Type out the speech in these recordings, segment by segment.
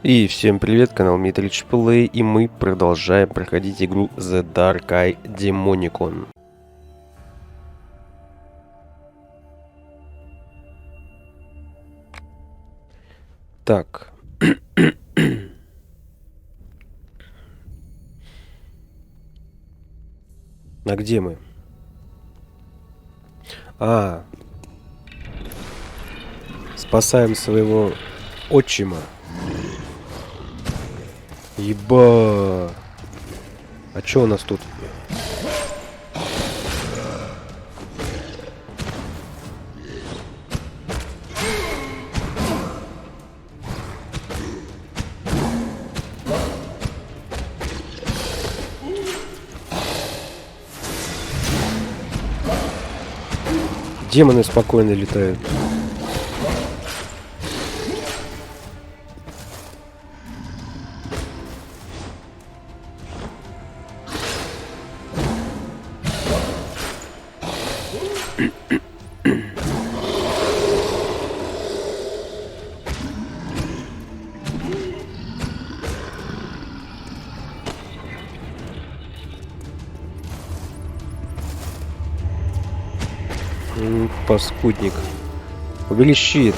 И всем привет, канал MitrichPlay, и мы продолжаем проходить игру The Dark Eye Demonicon. Так. А где мы? Спасаем своего отчима. Еба. А чё у нас тут? Демоны спокойно летают. Паскудник. Убери щит.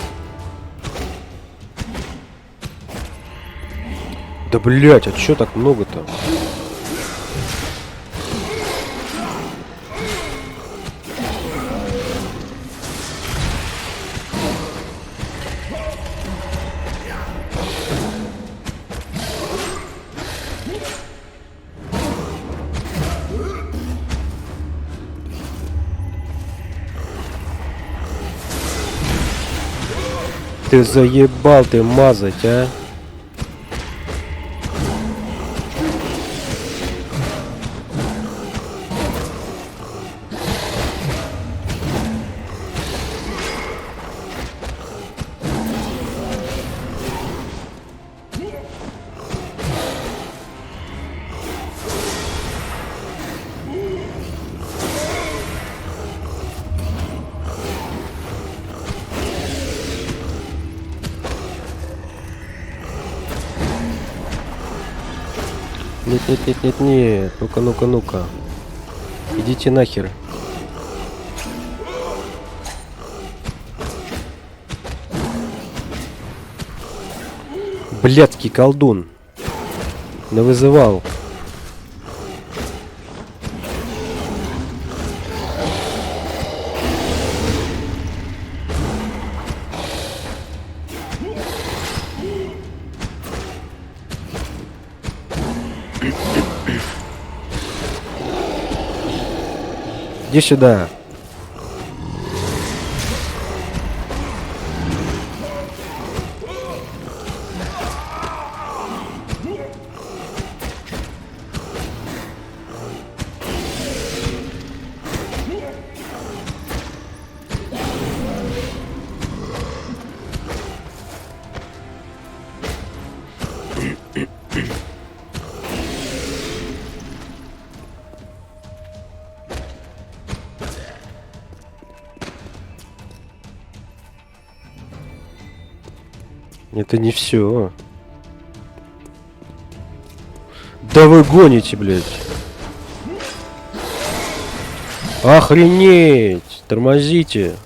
Да блять, а чё так много-то? Ты заебал ты мазать, а? Нет. Ну-ка. Идите нахер. Блядский колдун. Навызывал. Иди сюда. Это не все. Да вы гоните, блядь. Охренеть! Тормозите.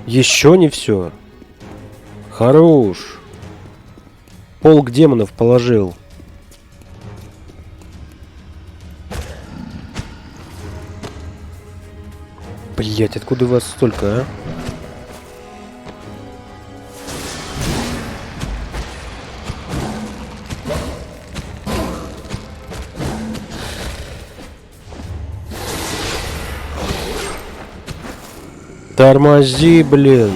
Еще не все. Хорош. Полк демонов положил. Блять, откуда у вас столько, а? Тормози, блин.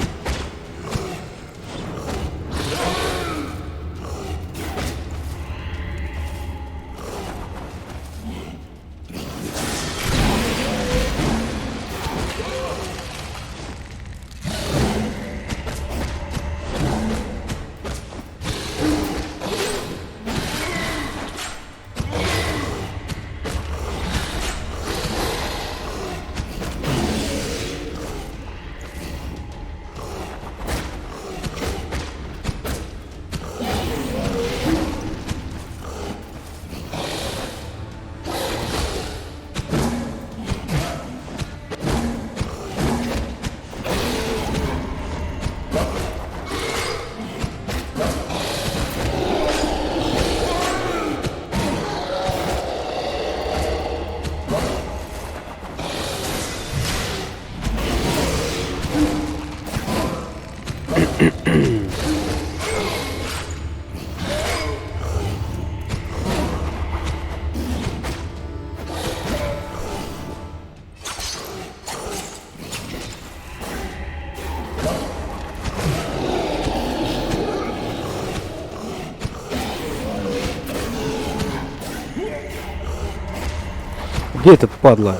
Где этот падла?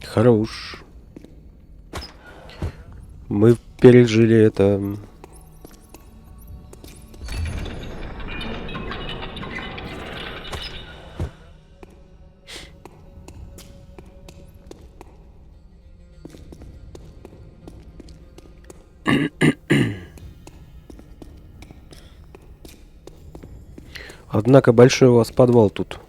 Хорош. Мы пережили это. Однако большой у вас подвал тут.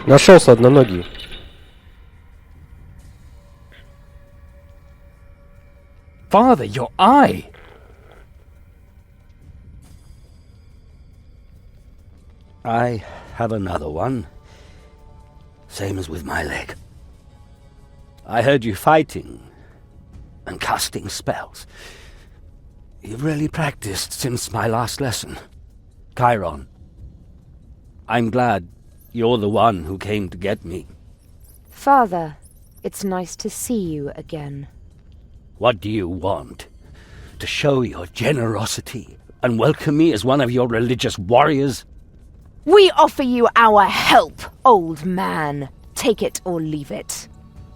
Нашелся одноногий. Father, your eye! I have another one. Same as with my leg. I heard you fighting and casting spells. You've really practiced since my last lesson. Chiron, I'm glad you're the one who came to get me. Father, it's nice to see you again. What do you want? To show your generosity and welcome me as one of your religious warriors? We offer you our help, old man. Take it or leave it.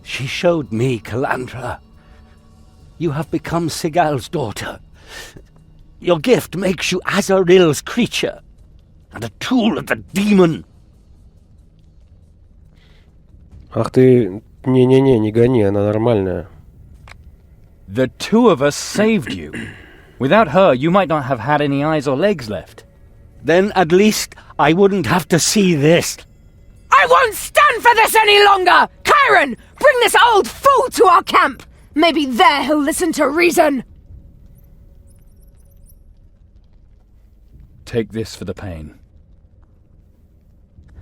She showed me, Calandra. You have become Sigal's daughter. Your gift makes you Azaril's creature, and a tool of the demon. Ах ты, не гони, она нормальная. The two of us saved you. Without her, you might not have had any eyes or legs left. Then at least I wouldn't have to see this. I won't stand for this any longer! Chiron, bring this old fool to our camp! Maybe there he'll listen to reason! Take this for the pain.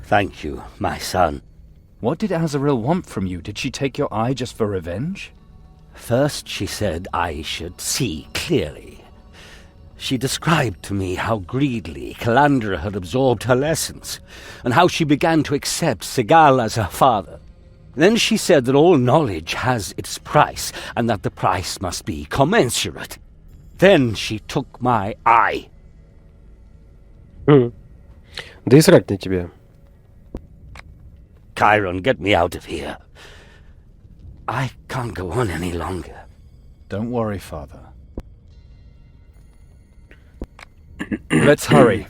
Thank you, my son. What did Azaril want from you? Did she take your eye just for revenge? First she said I should see clearly. She described to me how greedily Calandra had absorbed her lessons, and how she began to accept Sigal as her father. Then she said that all knowledge has its price, and that the price must be commensurate. Then she took my eye. Да и срать на тебя. Chiron, get me out of here. I can't go on any longer. Don't worry, Father. Let's hurry.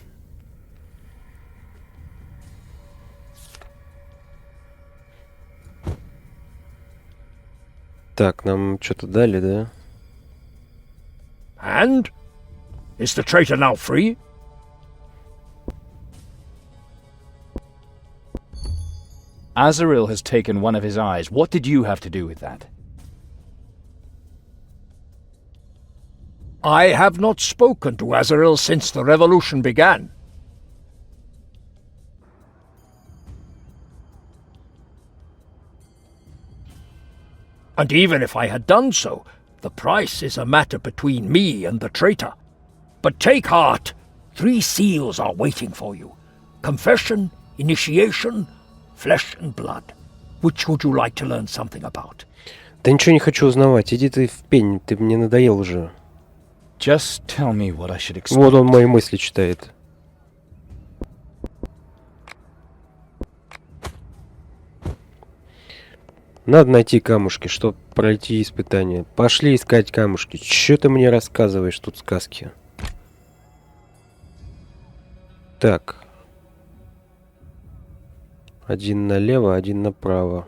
Так, нам что-то дали, да? And? Is the traitor now free? Azaril has taken one of his eyes. What did you have to do with that? I have not spoken to Azaril since the revolution began. And even if I had done so, the price is a matter between me and the traitor. But take heart, 3 seals are waiting for you. Confession, initiation, flesh and blood. Which would you like to learn something about? Да ничего не хочу узнавать. Иди ты в пень, ты мне надоел уже. Just tell me what I should expect. Вот он мои мысли читает. Надо найти камушки, чтобы пройти испытание. Пошли искать камушки. Чё ты мне рассказываешь тут сказки? Так. 1 налево, 1 направо.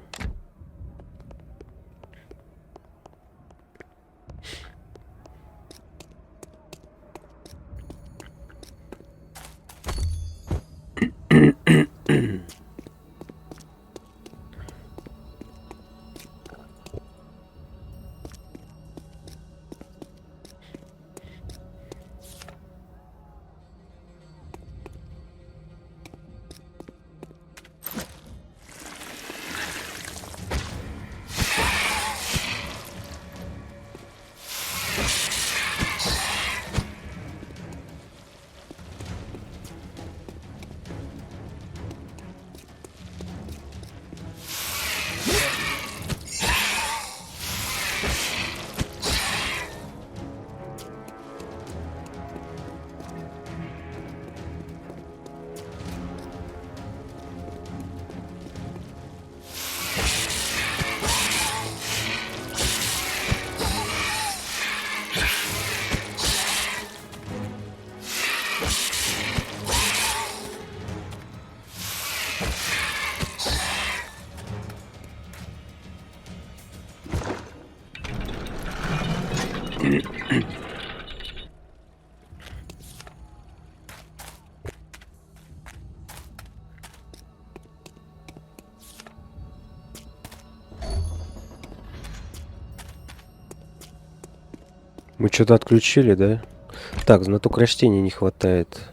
Мы что-то отключили, да? Так, знаток растений не хватает.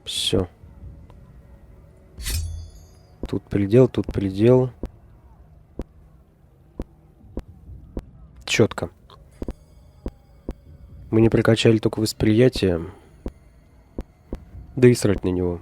Все. Тут предел, тут предел. Четко. Мы не прокачали только восприятие. Да и срать на него.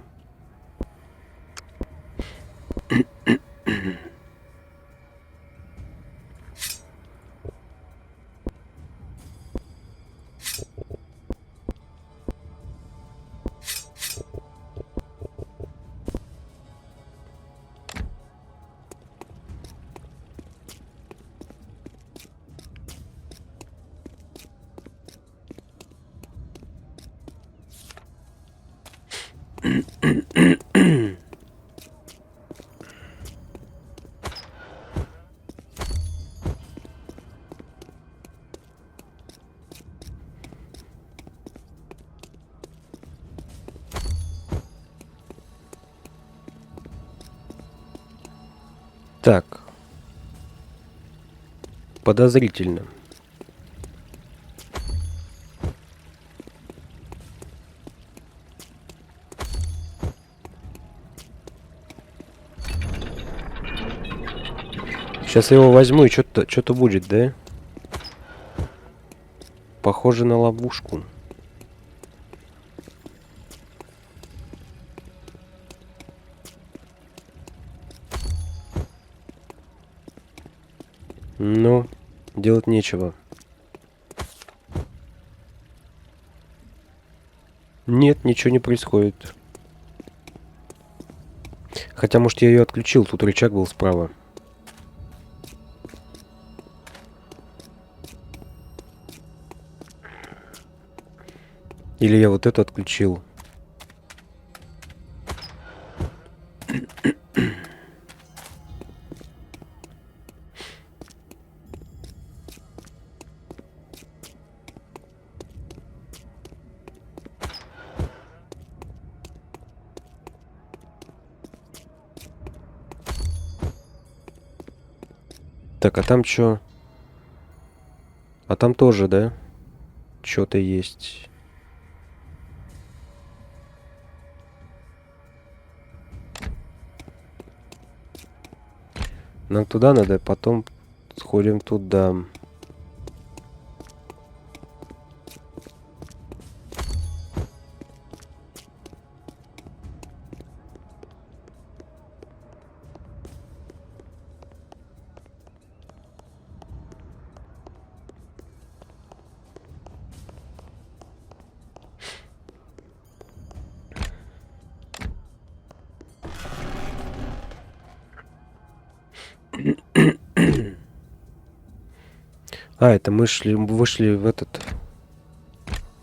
Так. Подозрительно. Сейчас я его возьму и что-то будет, да? Похоже на ловушку. Ну, делать нечего. Нет, ничего не происходит. Хотя, может, я ее отключил, тут рычаг был справа. Или я вот это отключил? Так, а там чё? А там тоже, да? Чё-то есть. Нам туда надо, потом сходим туда. А, это мы вышли в этот...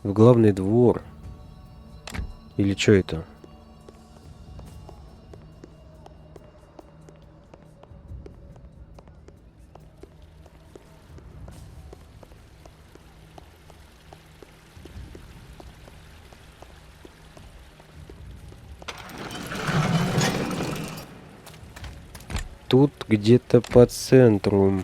В главный двор. Или что это? Тут где-то по центру.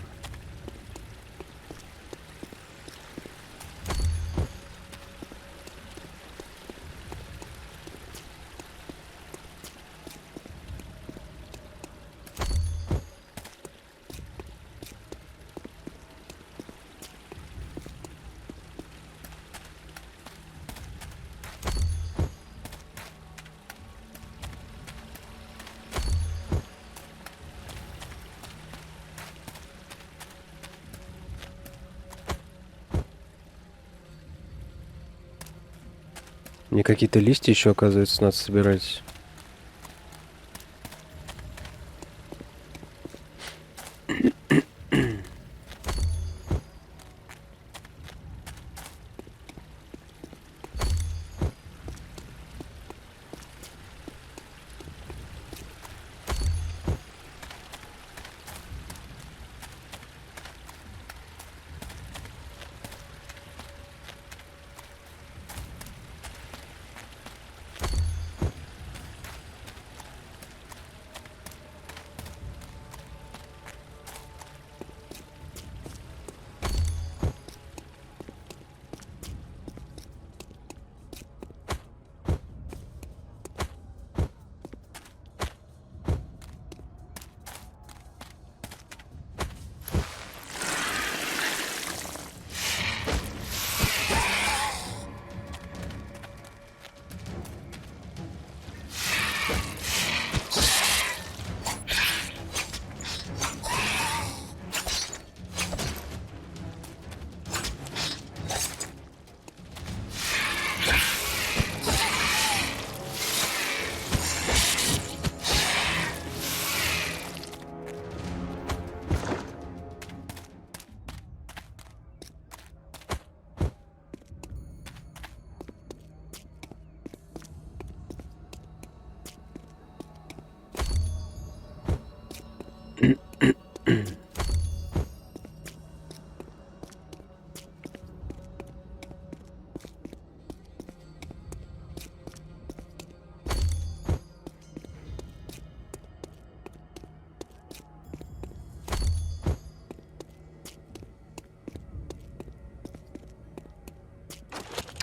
Мне какие-то листья еще, оказывается, надо собирать.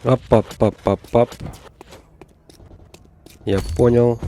Ап-ап-ап-ап-ап. Я понял.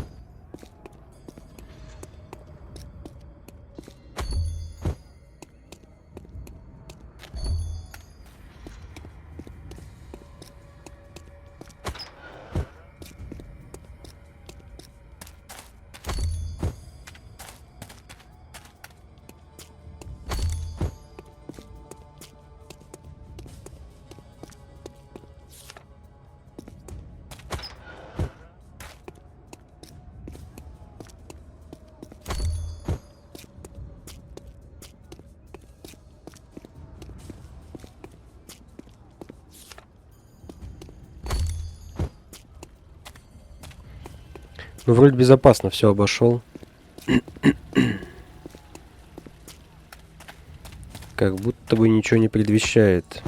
Ну, вроде безопасно, все обошел. Как будто бы ничего не предвещает.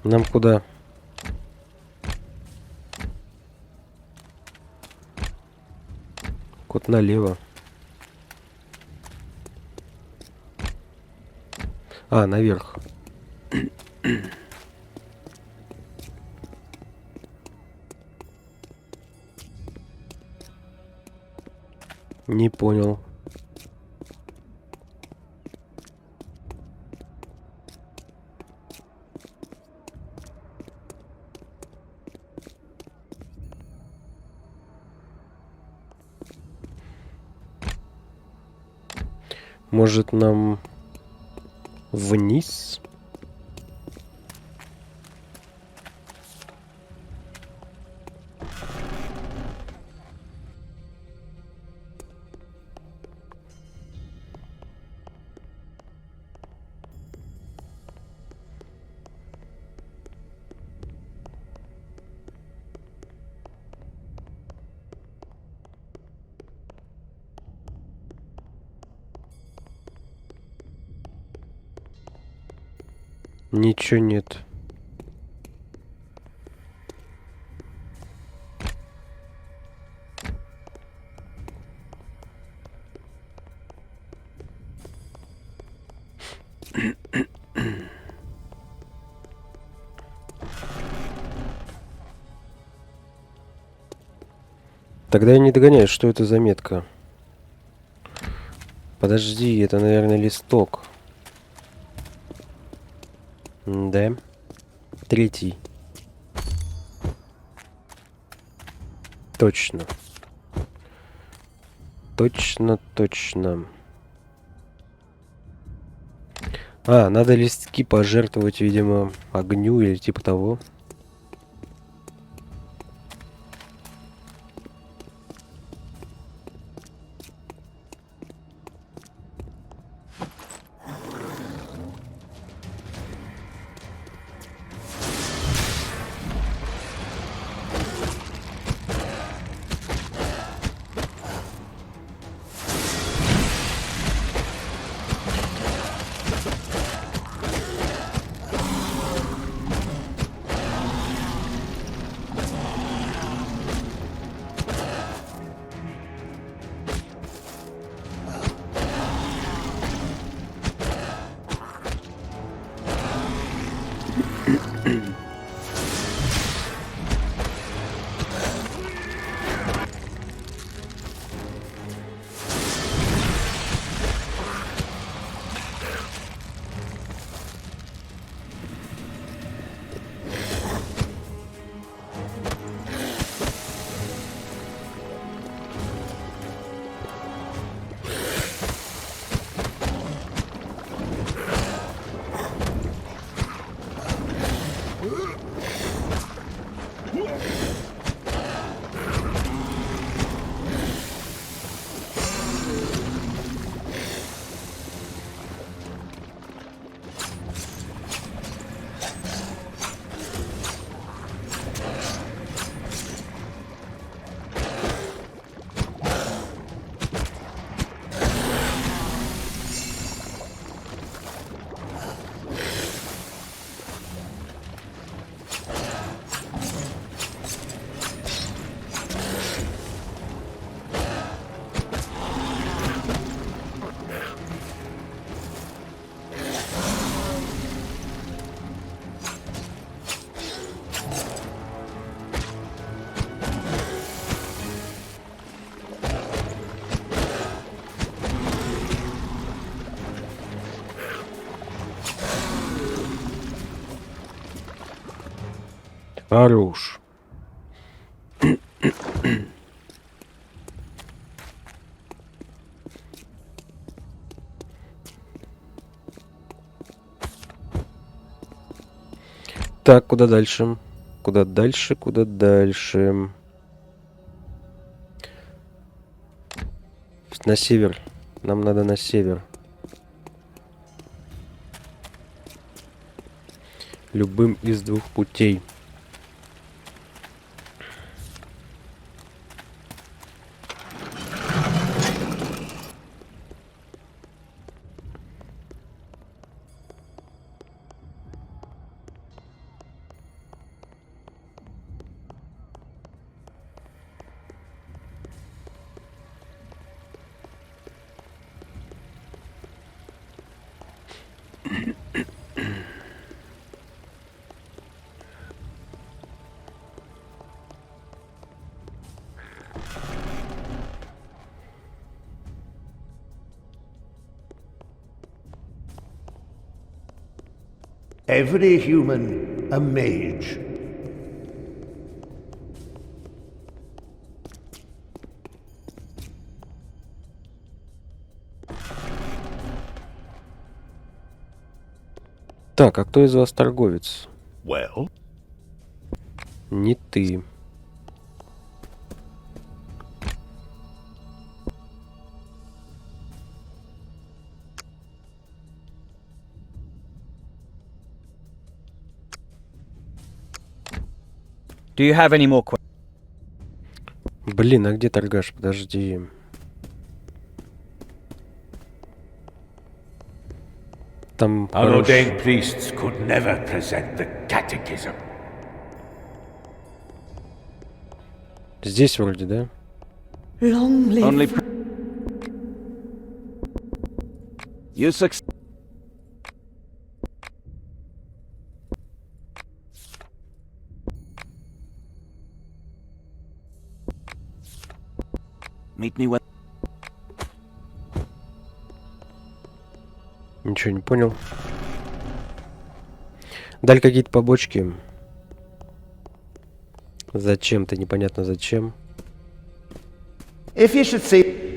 Нам куда? Кот налево. А, наверх. Не понял. Может, нам вниз? Ничего нет. Тогда я не догоняю, что это за метка. Подожди, это, наверное, листок. Да. Третий. Точно. Точно. А, надо листки пожертвовать, видимо, огню или типа того. Хорош. Так, куда дальше? Куда дальше? Куда дальше? На север. Нам надо на север. любым из двух путей. Every human a mage. Так, а кто из вас торговец? Well, Не ты. Do you have any more questions? Блин, а где торгаш? Подожди. Там unordained priests could never present the catechism. Здесь вроде, да? Long live. Only. You succeed. Meet me when. Ничего не понял. Дали какие-то побочки. Зачем-то, непонятно зачем. If you should see...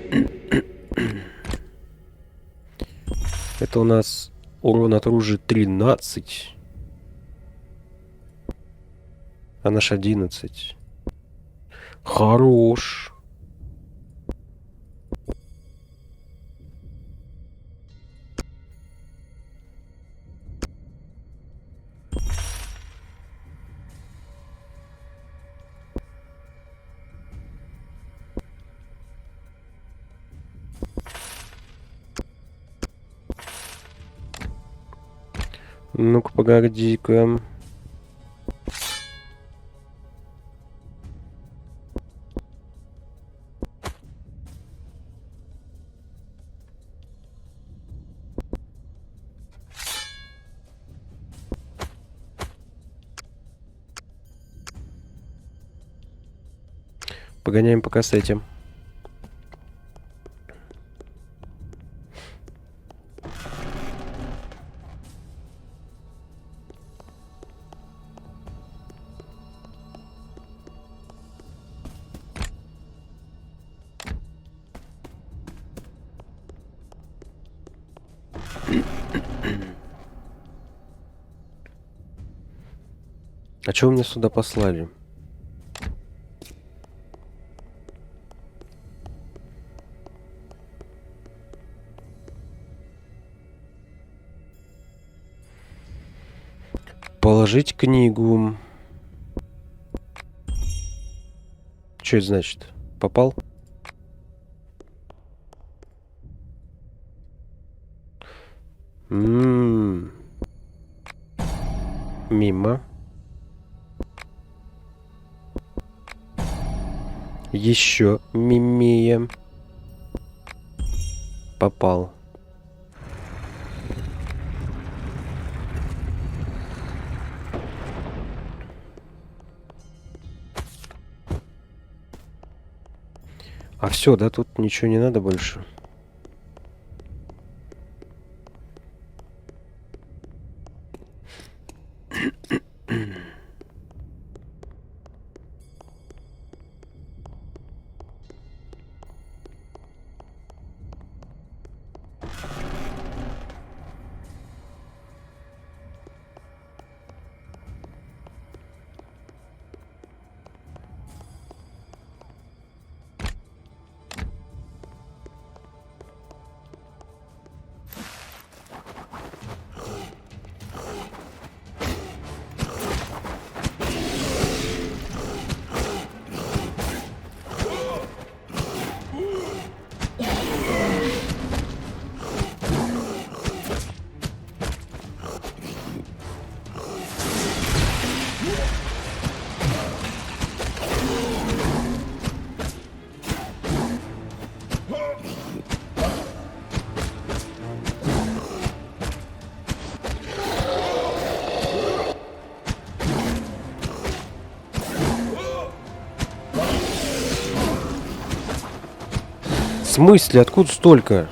Это у нас урон от оружия 13. А наш 11. Хорош. Ну-ка, погоди-ка. Погоняем пока с этим. А чего меня сюда послали? Положить книгу. Что это значит? Попал? Мимо. Еще мимеем. Попал. А все, да, тут ничего не надо больше. смысле? Откуда столько?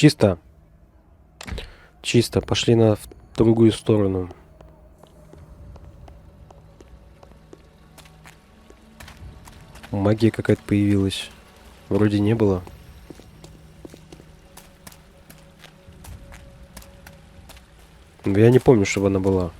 Чисто. Чисто. Пошли на другую сторону. Магия какая-то появилась. Вроде не было. Я не помню, чтобы она была.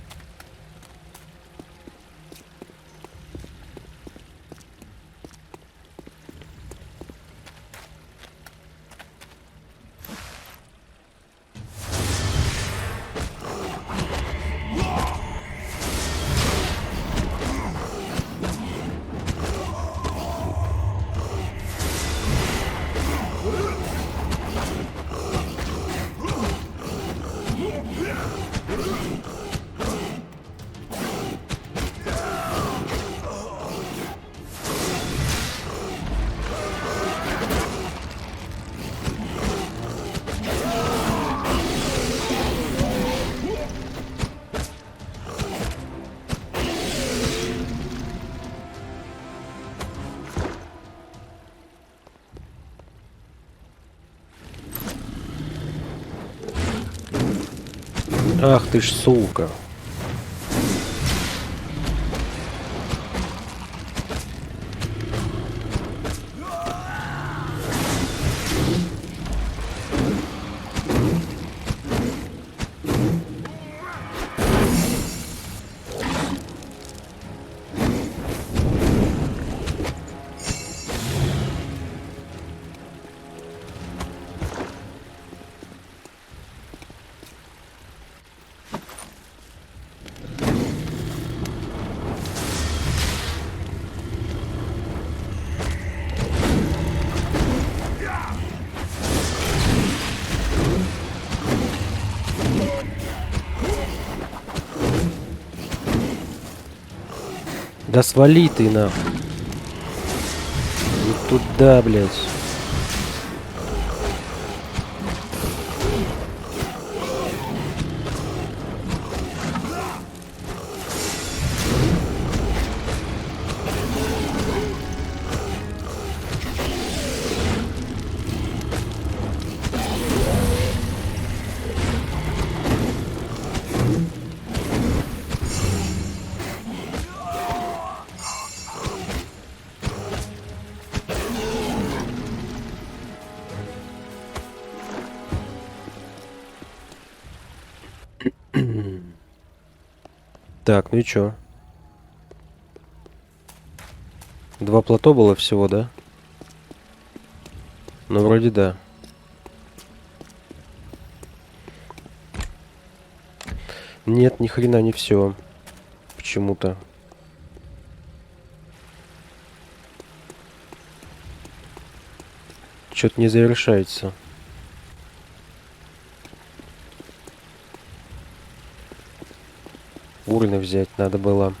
Ах ты ж сука. Да свали ты нахуй. Не туда, блядь. Так, ну и чё? 2 плато было всего, да? Ну, вроде да. Нет, ни хрена не все. Почему-то. Что-то не завершается. Урны взять надо было.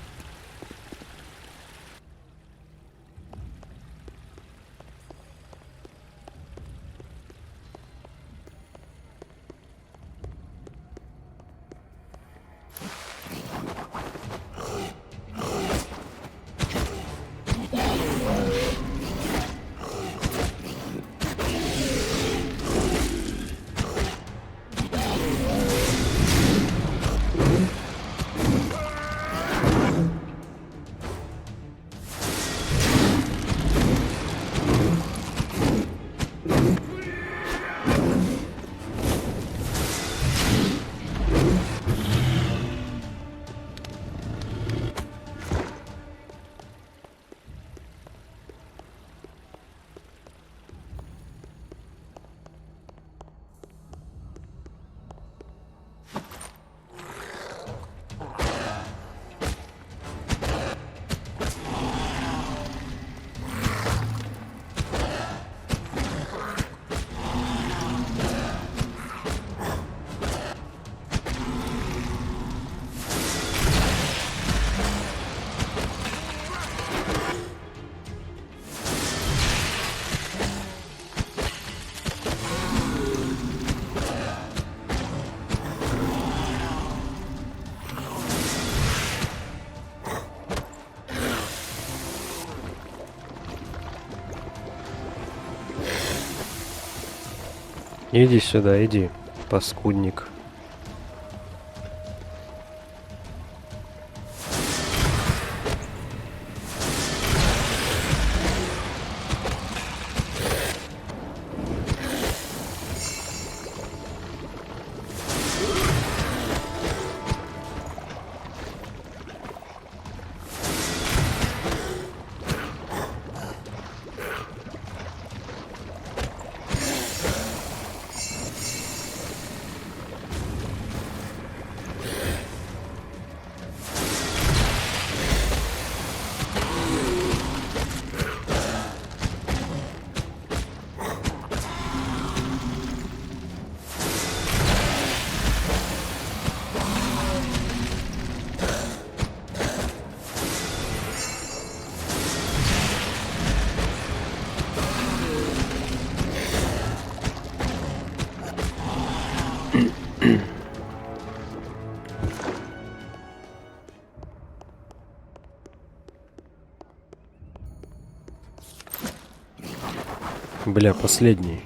Иди сюда, иди, паскудник. Бля, последний.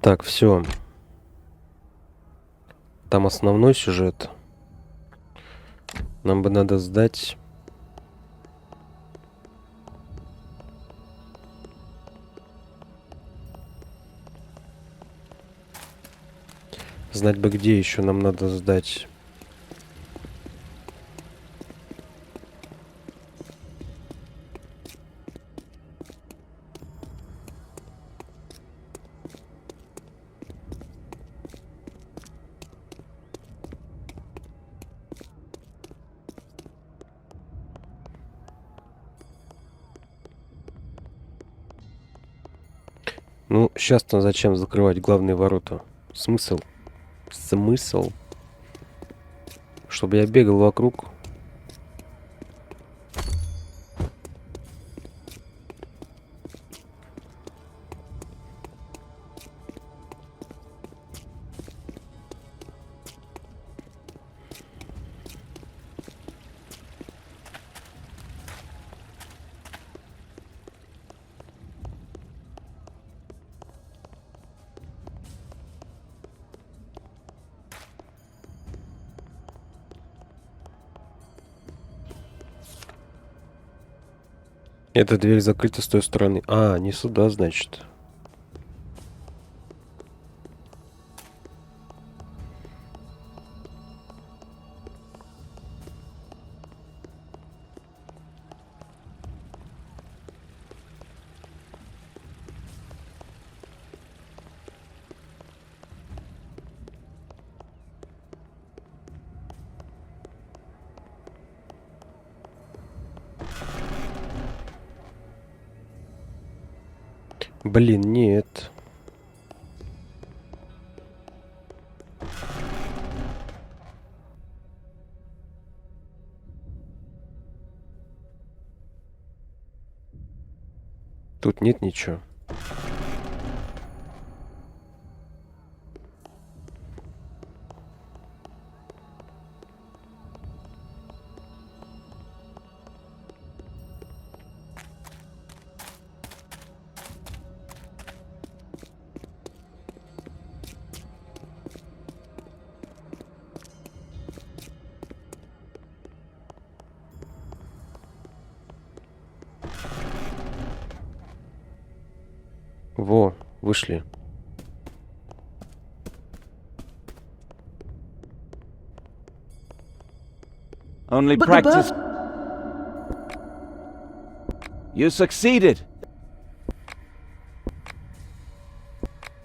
Так, все. Там основной сюжет. Нам бы надо сдать. Знать бы, где еще нам надо сдать. Ну, сейчас-то зачем закрывать главные ворота? Смысл? Смысл? Чтобы я бегал вокруг. Эта дверь закрыта с той стороны. А, не сюда, значит. Блин, нет. Тут нет ничего. Во, вышли. Only practice. You succeeded.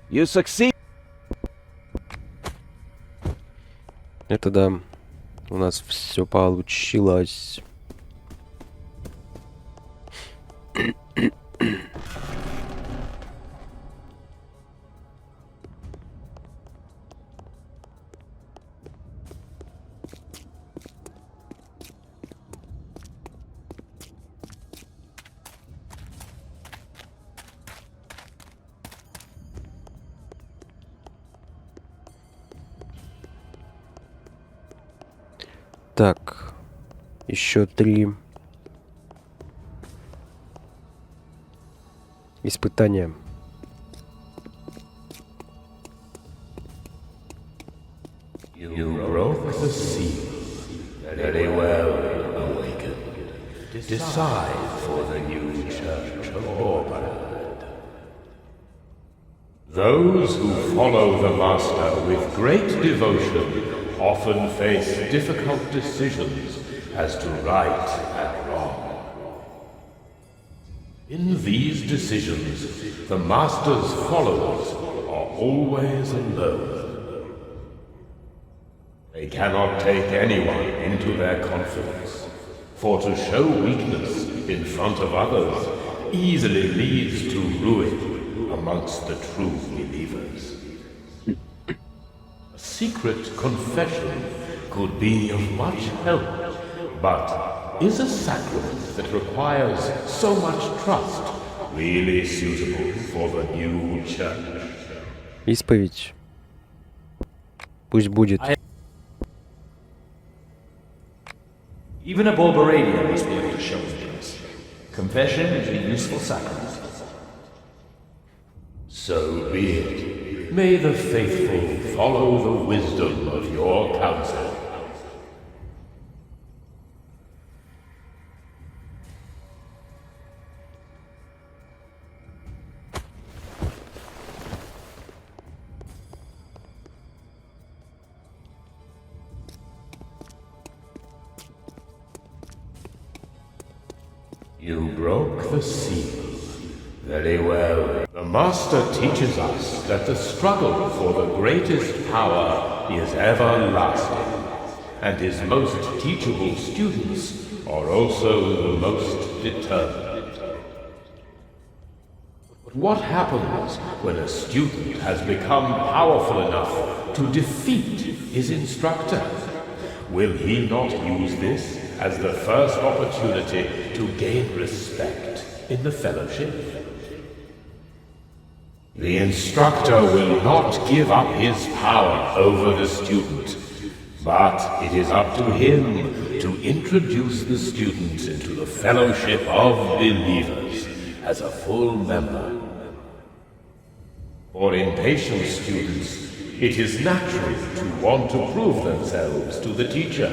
You succeed. Это да. У нас все получилось. Так, еще 3 испытания. You broke the seal. Very well, awakened. Decide for the new church of Orbanad. Those who follow the Master with great devotion often face difficult decisions as to right and wrong. In these decisions, the Master's followers are always alone. They cannot take anyone into their confidence, for to show weakness in front of others easily leads to ruin amongst the true believers. A secret confession could be of much help, but is a sacrament that requires so much trust really suitable for the new church? Исповедь. Пусть будет. Even a Borberadian must be able to show weakness. Confession is a useful sacrament. So be it. May the faithful follow the wisdom of your counsel. You broke the seal. Very well. The Master teaches us that the struggle for the greatest power is everlasting, and his most teachable students are also the most determined. But what happens when a student has become powerful enough to defeat his instructor? Will he not use this as the first opportunity to gain respect in the fellowship? The instructor will not give up his power over the student, but it is up to him to introduce the student into the fellowship of believers as a full member. For impatient students, it is natural to want to prove themselves to the teacher.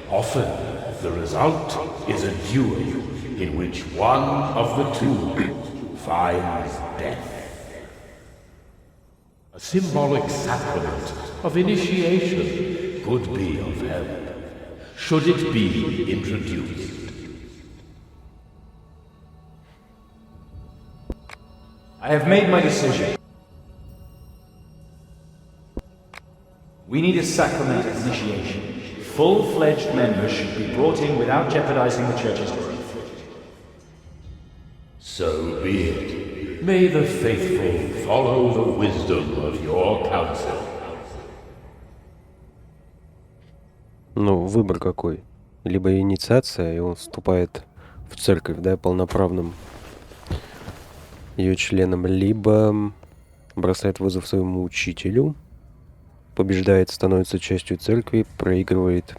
Often, the result is a duel in which one of the two finds death. A symbolic sacrament of initiation could be of help, should it be introduced. I have made my decision. We need a sacrament of initiation. Full-fledged members should be brought in without jeopardizing the church's growth. So be it. May the faithful follow the wisdom of your counsel. Ну, выбор какой? Либо инициация, и он вступает в церковь, да, полноправным ее членом, либо бросает вызов своему учителю, побеждает, становится частью церкви, проигрывает,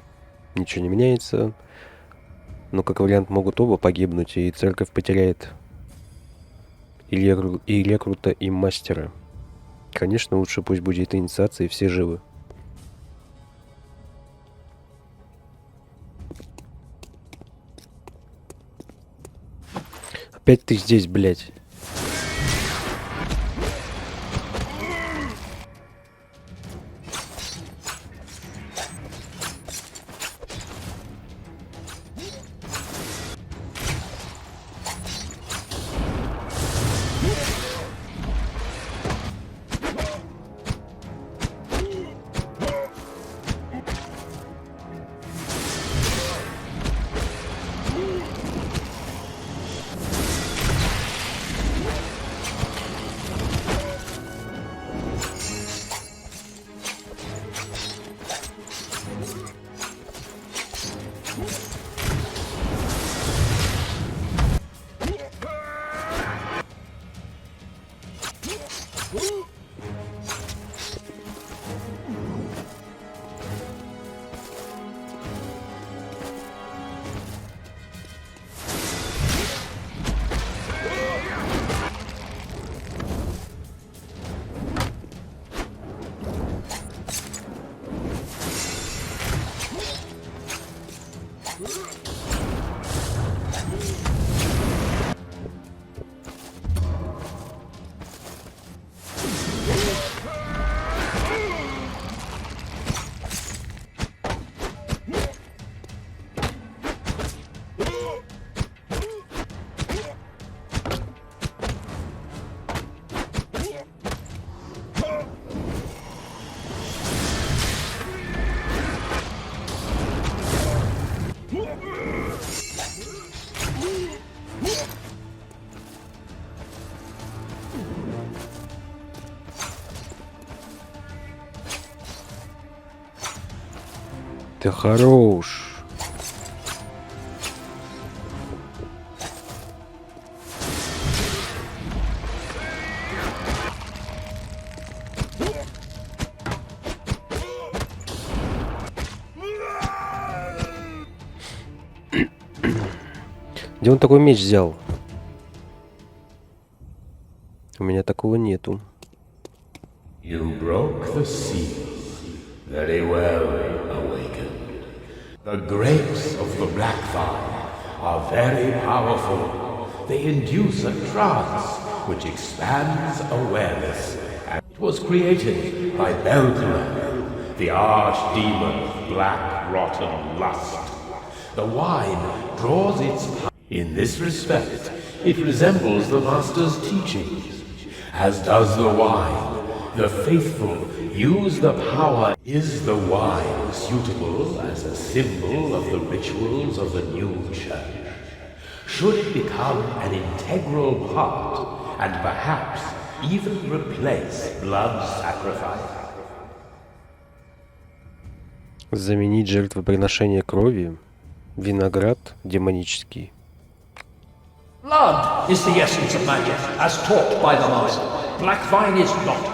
ничего не меняется. Но как вариант могут оба погибнуть, и церковь потеряет и рекрута, и мастера. Конечно, лучше пусть будет инициация, и все живы. Опять ты здесь, блядь. Ты хорош. Где он такой меч взял? У меня такого нету. You broke the seal. Very well, Awakened. The grapes of the Black Vine are very powerful. They induce a trance which expands awareness. And it was created by Belgra, the archdemon of black, rotten lust. The wine draws its power. In this respect, it resembles the Master's teachings, as does the wine. The faithful use the power. Is the wine suitable as a symbol of the rituals of the new church? Should it become an integral part and perhaps even replace blood sacrifice? Заменить жертвоприношение крови, виноград демонический. Blood is the essence of magic, as taught by the Master. Black Vine is not.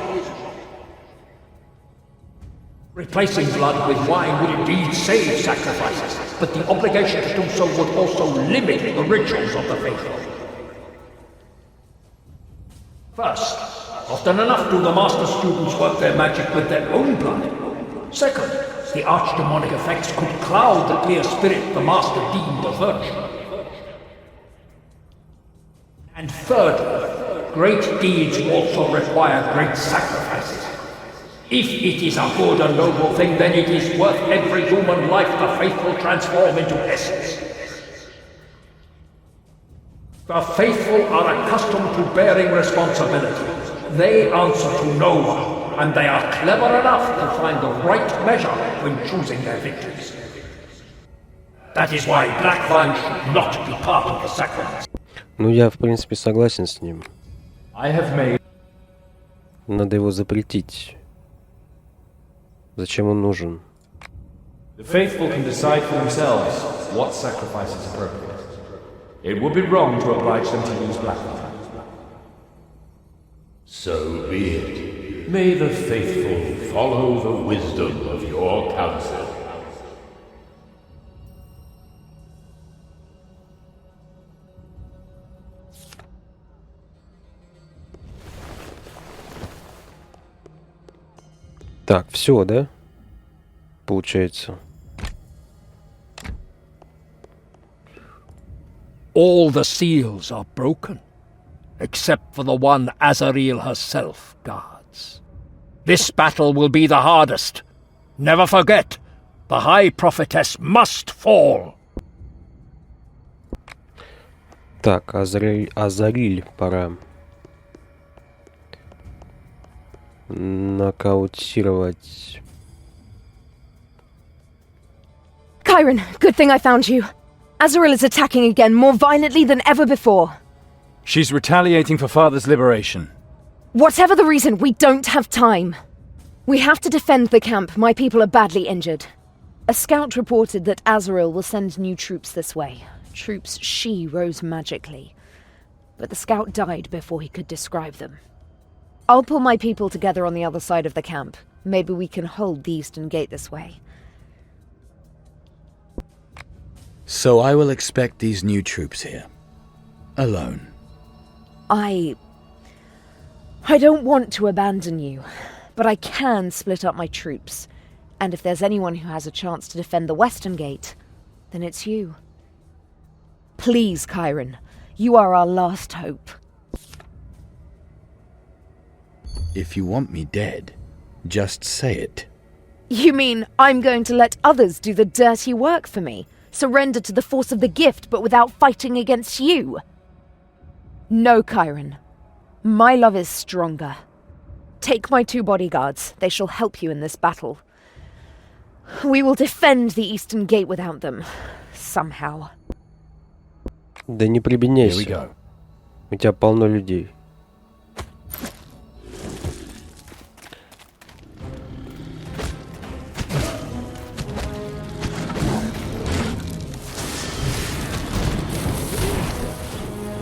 Replacing blood with wine would indeed save sacrifices, but the obligation to do so would also limit the rituals of the faithful. First, often enough do the Master students work their magic with their own blood. Second, the archdemonic effects could cloud the clear spirit the Master deemed a virtue. And thirdly, great deeds also require great sacrifices. If it is a good and noble thing, then it is worth every human life the faithful transform into essence. The faithful are accustomed to bearing responsibility. They answer to no one, and they are clever enough to find the right measure when choosing their victims. That is why Black Vine should not be part of the sacrament. Ну, я, в принципе, согласен с ним. I have made... Надо его запретить. Zачем он нужен? The faithful can decide for themselves what sacrifice is appropriate. It would be wrong to oblige them to use black vine. So be it. May the faithful follow the wisdom of your counsel. Так, все, да? Получается. All the seals are broken, except for the one Azariel herself guards. This battle will be the hardest. Never forget, the High Prophetess must fall. Так, Азариль пора нокаутировать. Chiron, good thing I found you. Azrael is attacking again, more violently than ever before. She's retaliating for Father's liberation. Whatever the reason, we don't have time. We have to defend the camp. My people are badly injured. A scout reported that Azrael will send new troops this way. Troops she rose magically. But the scout died before he could describe them. I'll pull my people together on the other side of the camp. Maybe we can hold the eastern gate this way. So I will expect these new troops here. Alone. I don't want to abandon you, but I can split up my troops. And if there's anyone who has a chance to defend the western gate, then it's you. Please, Chiron, you are our last hope. If you want me dead, just say it. You mean I'm going to let others do the dirty work for me? Surrender to the force of the gift, but without fighting against you? No, Chiron. My love is stronger. Take my 2 bodyguards. They shall help you in this battle. We will defend the eastern gate without them. Somehow. Да не прибедняйся. У тебя полно людей.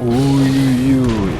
Ой-ой-ой.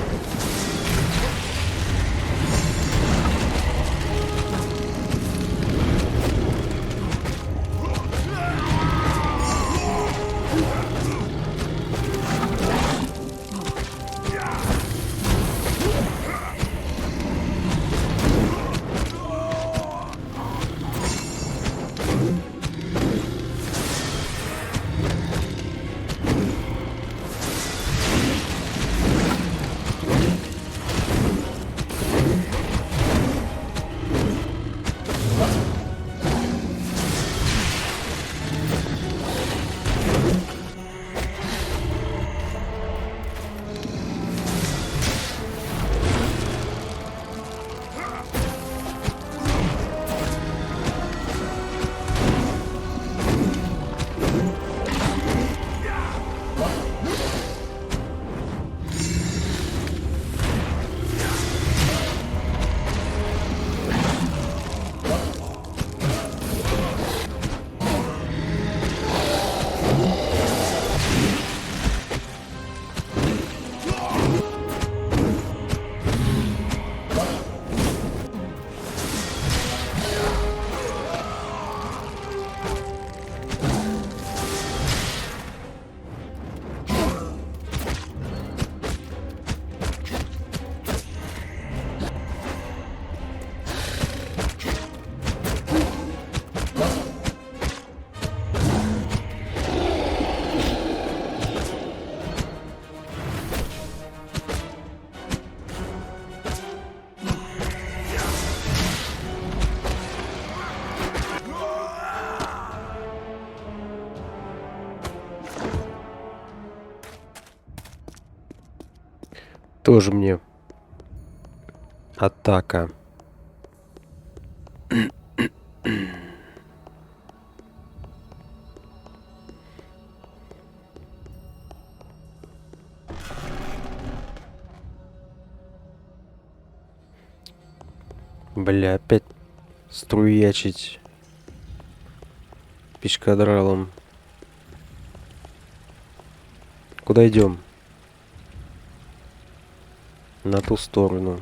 Тоже мне атака. Бля, опять струячить пешкадралом. Куда идем? На ту сторону.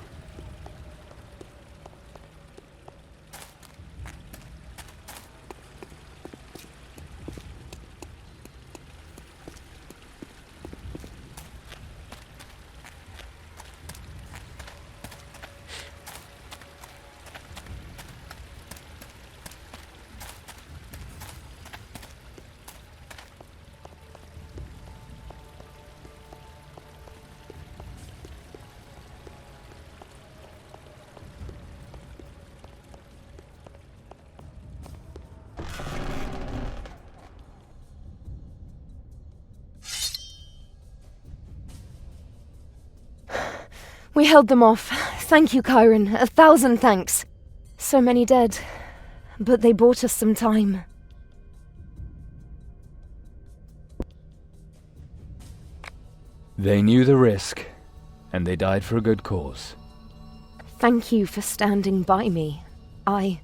We held them off. Thank you, Chiron. 1,000 thanks. So many dead. But they bought us some time. They knew the risk, and they died for a good cause. Thank you for standing by me. I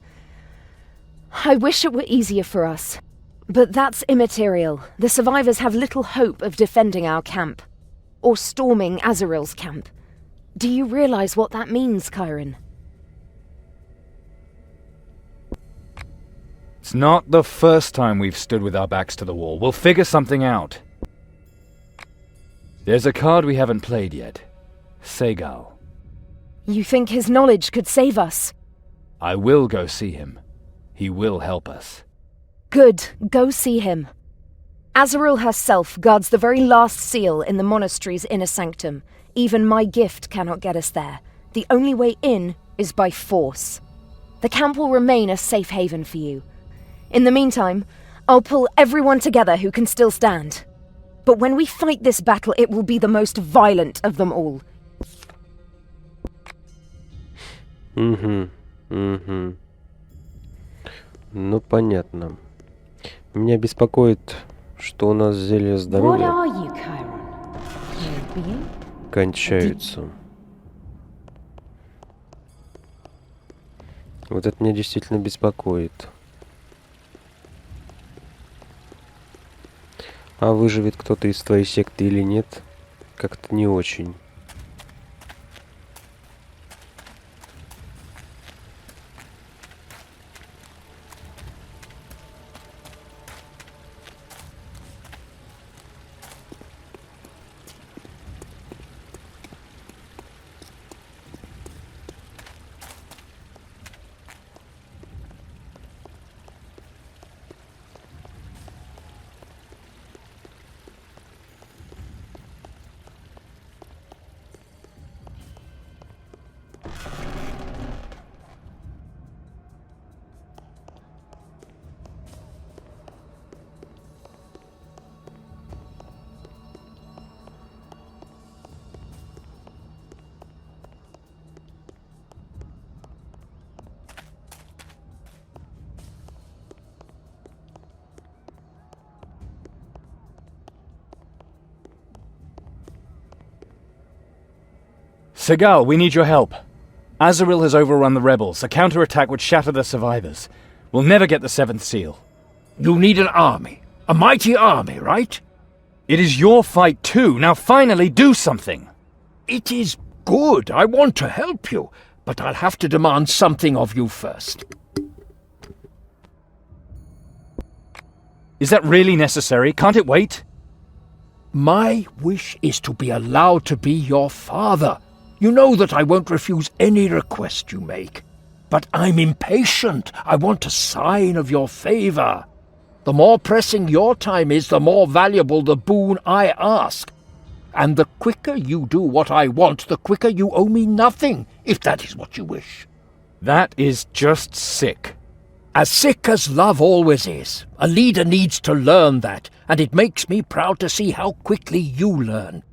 wish it were easier for us. But that's immaterial. The survivors have little hope of defending our camp. Or storming Azaril's camp. Do you realize what that means, Chiron? It's not the first time we've stood with our backs to the wall. We'll figure something out. There's a card we haven't played yet. Segal. You think his knowledge could save us? I will go see him. He will help us. Good. Go see him. Azaril herself guards the very last seal in the monastery's inner sanctum. Even my gift cannot get us there. The only way in is by force. The camp will remain a safe haven for you. In the meantime, I'll pull everyone together who can still stand. But when we fight this battle, it will be the most violent of them all. Ну, понятно. Меня беспокоит, что у нас зелье здоровья кончаются. Вот это меня действительно беспокоит. А выживет кто-то из твоей секты или нет, как-то не очень. Segal, we need your help. Azaril has overrun the rebels. A counterattack would shatter the survivors. We'll never get the 7th seal. You need an army. A mighty army, right? It is your fight too. Now finally do something. It is good. I want to help you. But I'll have to demand something of you first. Is that really necessary? Can't it wait? My wish is to be allowed to be your father. You know that I won't refuse any request you make. But I'm impatient. I want a sign of your favor. The more pressing your time is, the more valuable the boon I ask. And the quicker you do what I want, the quicker you owe me nothing, if that is what you wish. That is just sick. As sick as love always is. A leader needs to learn that, and it makes me proud to see how quickly you learn.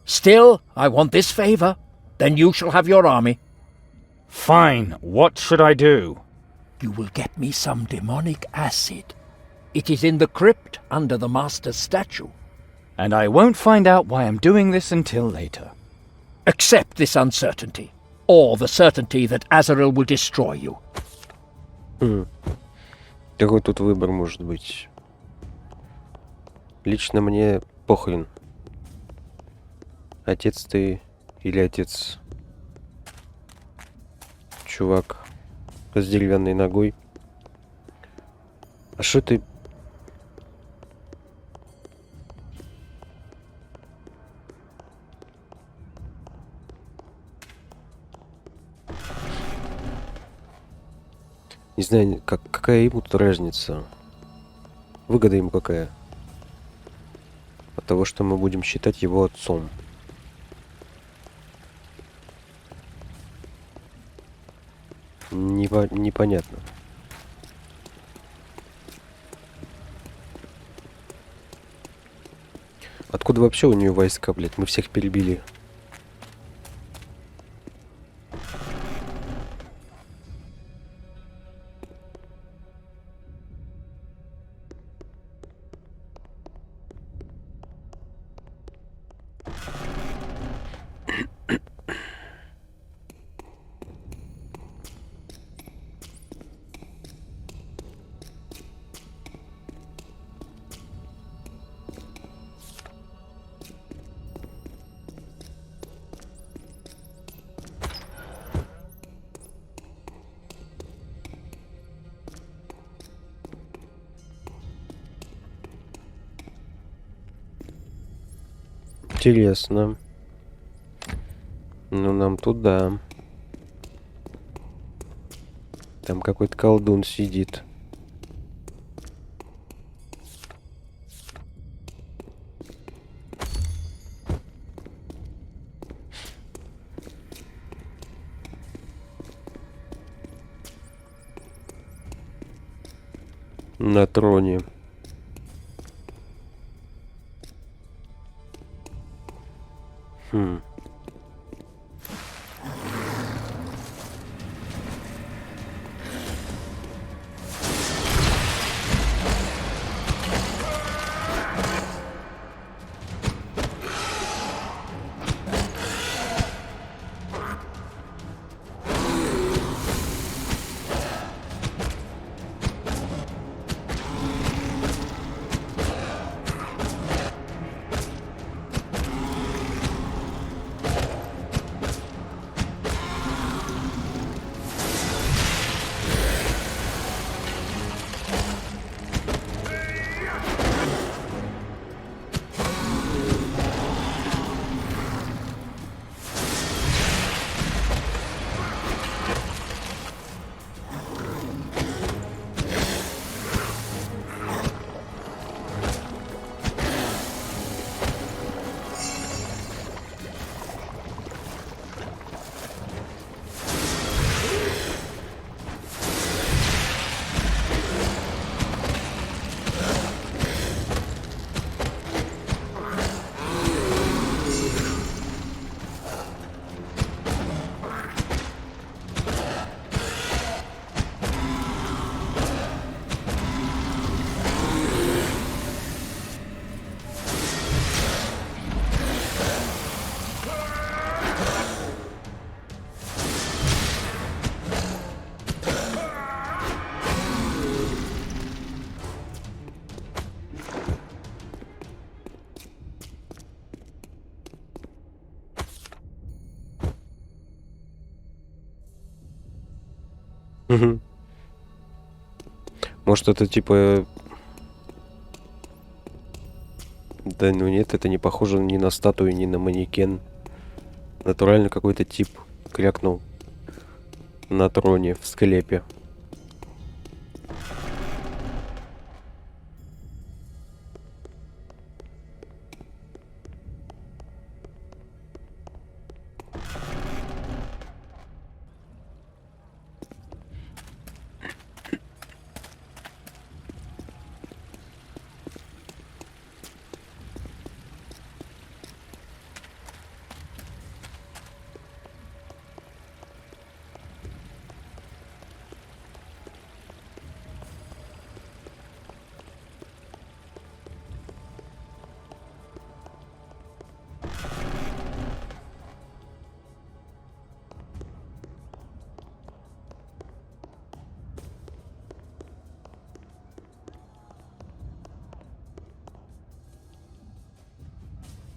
Still, I want this favor. Then you shall have your army. Fine. What should I do? You will get me some demonic acid. It is in the crypt under the Master's statue. And I won't find out why I'm doing this until later. Accept this uncertainty, or the certainty that Azrael will destroy you. Какой тут выбор может быть? Лично мне похрен. Отец ты или отец чувак с деревянной ногой. А что ты... Не знаю, какая ему тут разница. Выгода ему какая? От того, что мы будем считать его отцом. Непонятно. Откуда вообще у нее войска, блядь? Мы всех перебили. Интересно. Ну, нам туда. Там какой-то колдун сидит. На троне. Может, это типа... Да ну нет, это не похоже ни на статую, ни на манекен. Натурально какой-то тип крякнул на троне в склепе.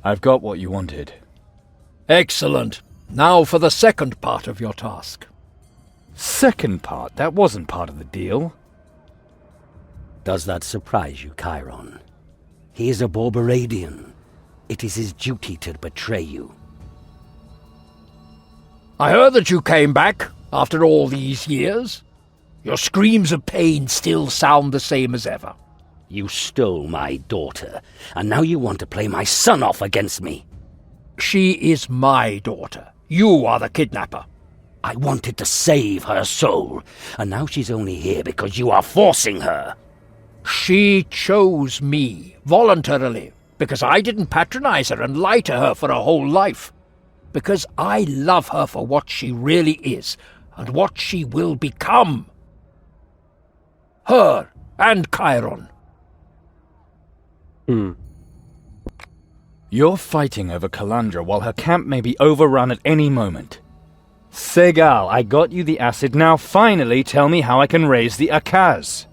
I've got what you wanted. Excellent. Now for the second part of your task. Second part? That wasn't part of the deal. Does that surprise you, Chiron? He is a Borberadian. It is his duty to betray you. I heard that you came back after all these years. Your screams of pain still sound the same as ever. You stole my daughter, and now you want to play my son off against me. She is my daughter. You are the kidnapper. I wanted to save her soul, and now she's only here because you are forcing her. She chose me, voluntarily, because I didn't patronize her and lie to her for her whole life. Because I love her for what she really is, and what she will become. Her and Chiron. You're fighting over Calandra while her camp may be overrun at any moment. Segal, I got you the acid, now finally tell me how I can raise the Akaz.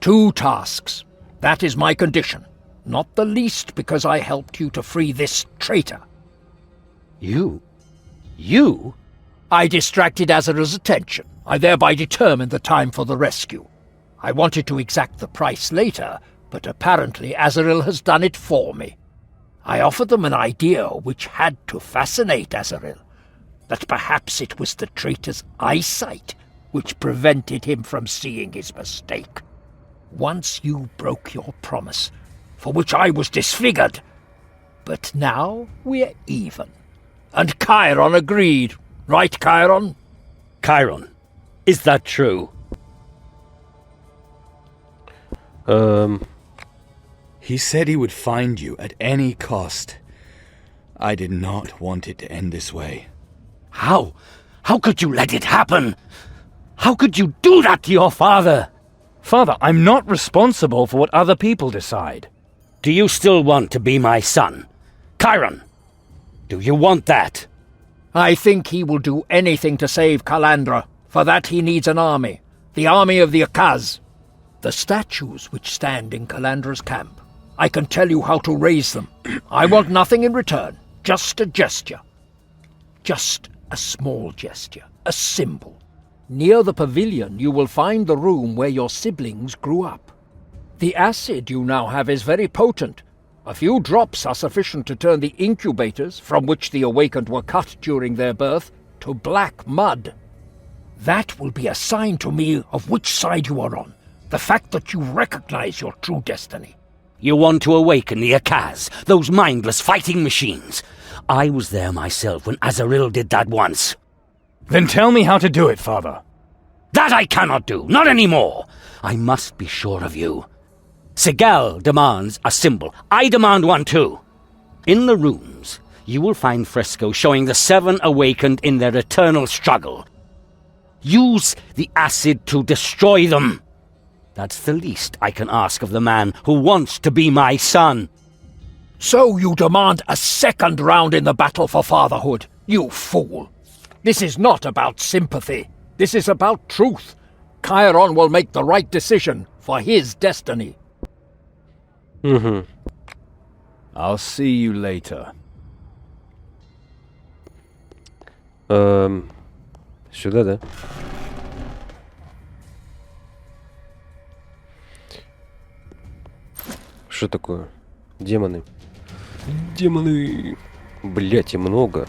2 tasks. That is my condition. Not the least because I helped you to free this traitor. You? You? I distracted Azrael's attention. I thereby determined the time for the rescue. I wanted to exact the price later, but apparently Azrael has done it for me. I offered them an idea which had to fascinate Azrael. That perhaps it was the traitor's eyesight which prevented him from seeing his mistake. Once you broke your promise, for which I was disfigured. But now we're even. And Chiron agreed. Right, Chiron? Chiron, is that true? He said he would find you at any cost. I did not want it to end this way. How? How could you let it happen? How could you do that to your father? Father, I'm not responsible for what other people decide. Do you still want to be my son? Chiron, do you want that? I think he will do anything to save Calandra. For that he needs an army. The army of the Akaz. The statues which stand in Calandra's camp. I can tell you how to raise them. I want nothing in return. Just a gesture. Just a small gesture. A symbol. Near the pavilion you will find the room where your siblings grew up. The acid you now have is very potent. A few drops are sufficient to turn the incubators, from which the awakened were cut during their birth, to black mud. That will be a sign to me of which side you are on. The fact that you recognize your true destiny. You want to awaken the Akaz, those mindless fighting machines. I was there myself when Azrael did that once. Then tell me how to do it, Father. That I cannot do, not anymore. I must be sure of you. Segal demands a symbol. I demand one too. In the rooms, you will find frescoes showing the 7 awakened in their eternal struggle. Use the acid to destroy them. That's the least I can ask of the man who wants to be my son. So you demand a second round in the battle for fatherhood, you fool. This is not about sympathy. This is about truth. Chiron will make the right decision for his destiny. I'll see you later. Сюда, да? Что такое? Демоны. Демоны. Блять, и много.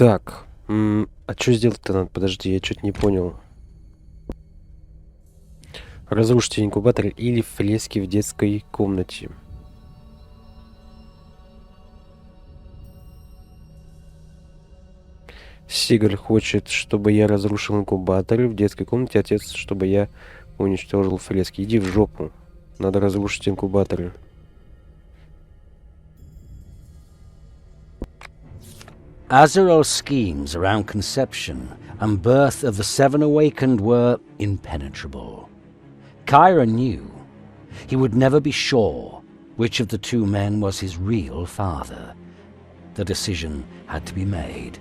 Так, а что сделать-то надо? Подожди, я что-то не понял. Разрушите инкубатор или фрески в детской комнате. Сигаль хочет, чтобы я разрушил инкубатор в детской комнате. Отец, чтобы я уничтожил фрески. Иди в жопу. Надо разрушить инкубаторы. Azarel's schemes around conception and birth of the seven awakened were impenetrable. Kyra knew he would never be sure which of the two men was his real father. The decision had to be made.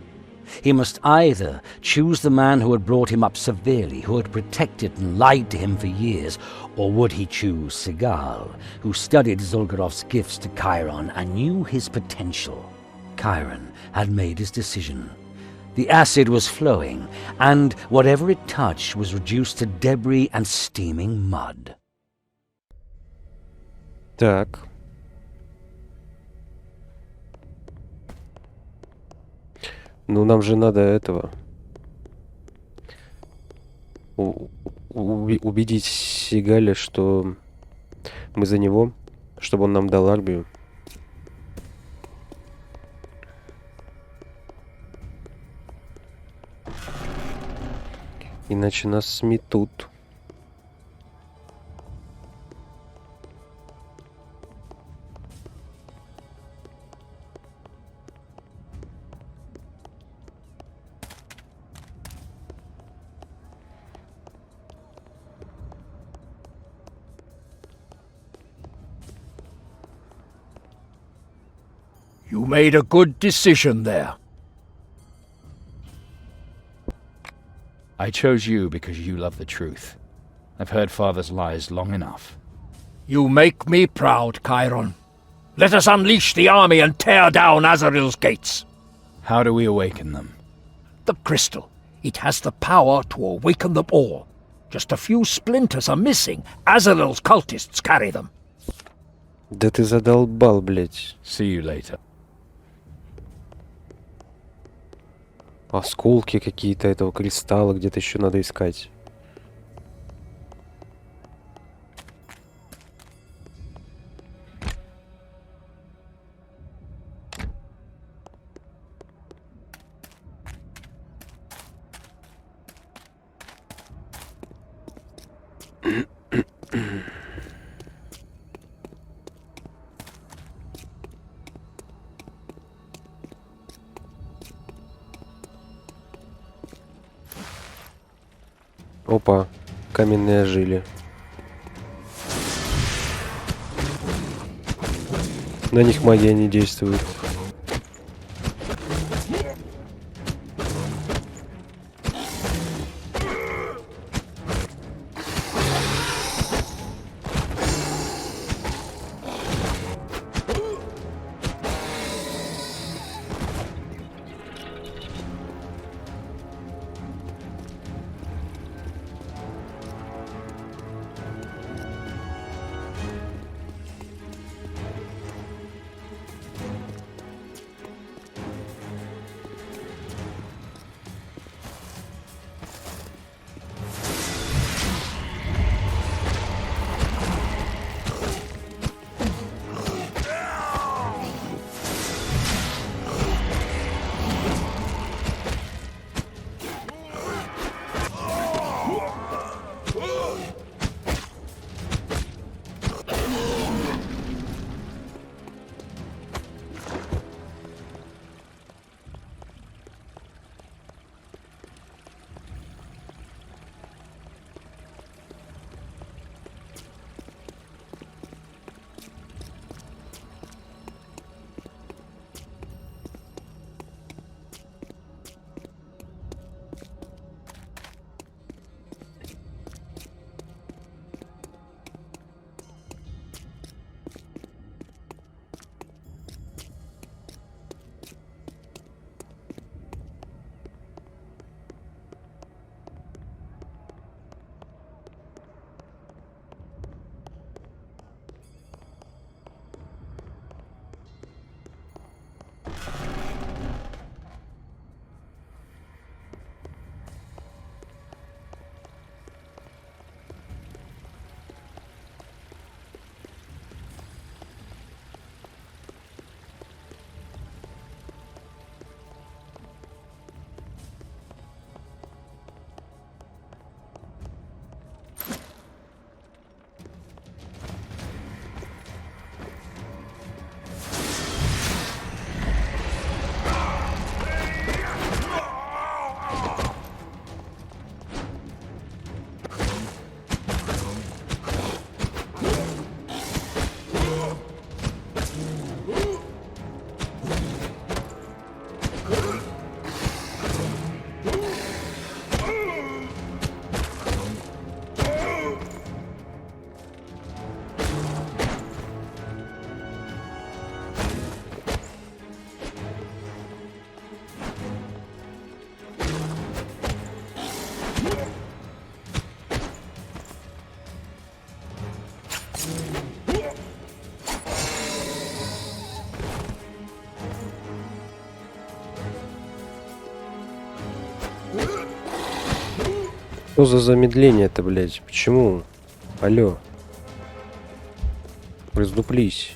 He must either choose the man who had brought him up severely, who had protected and lied to him for years, or would he choose Sigal, who studied Zulgarov's gifts to Chiron and knew his potential? Chiron had made his decision. The acid was flowing, and whatever it touched was reduced to debris and steaming mud. Так. Ну, нам же надо этого... убедить Сигаля, что мы за него, чтобы он нам дал армию. Иначе нас сметут. You made a good decision there. I chose you because you love the truth. I've heard Father's lies long enough. You make me proud, Chiron. Let us unleash the army and tear down Azrael's gates. How do we awaken them? The crystal. It has the power to awaken them all. Just a few splinters are missing. Azrael's cultists carry them. Да ты задолбал, блядь. See you later. Осколки какие-то этого кристалла где-то еще надо искать. Опа, каменные жили. На них магия не действует. Что за замедление-то, блядь? Почему? Алло. Раздуплись.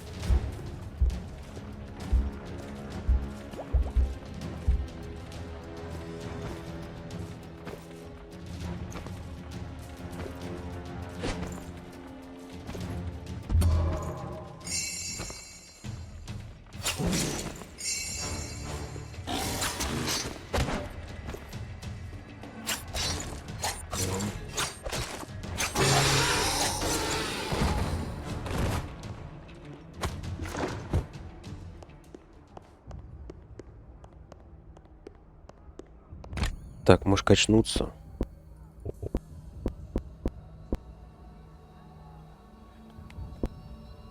Так, можешь качнуться.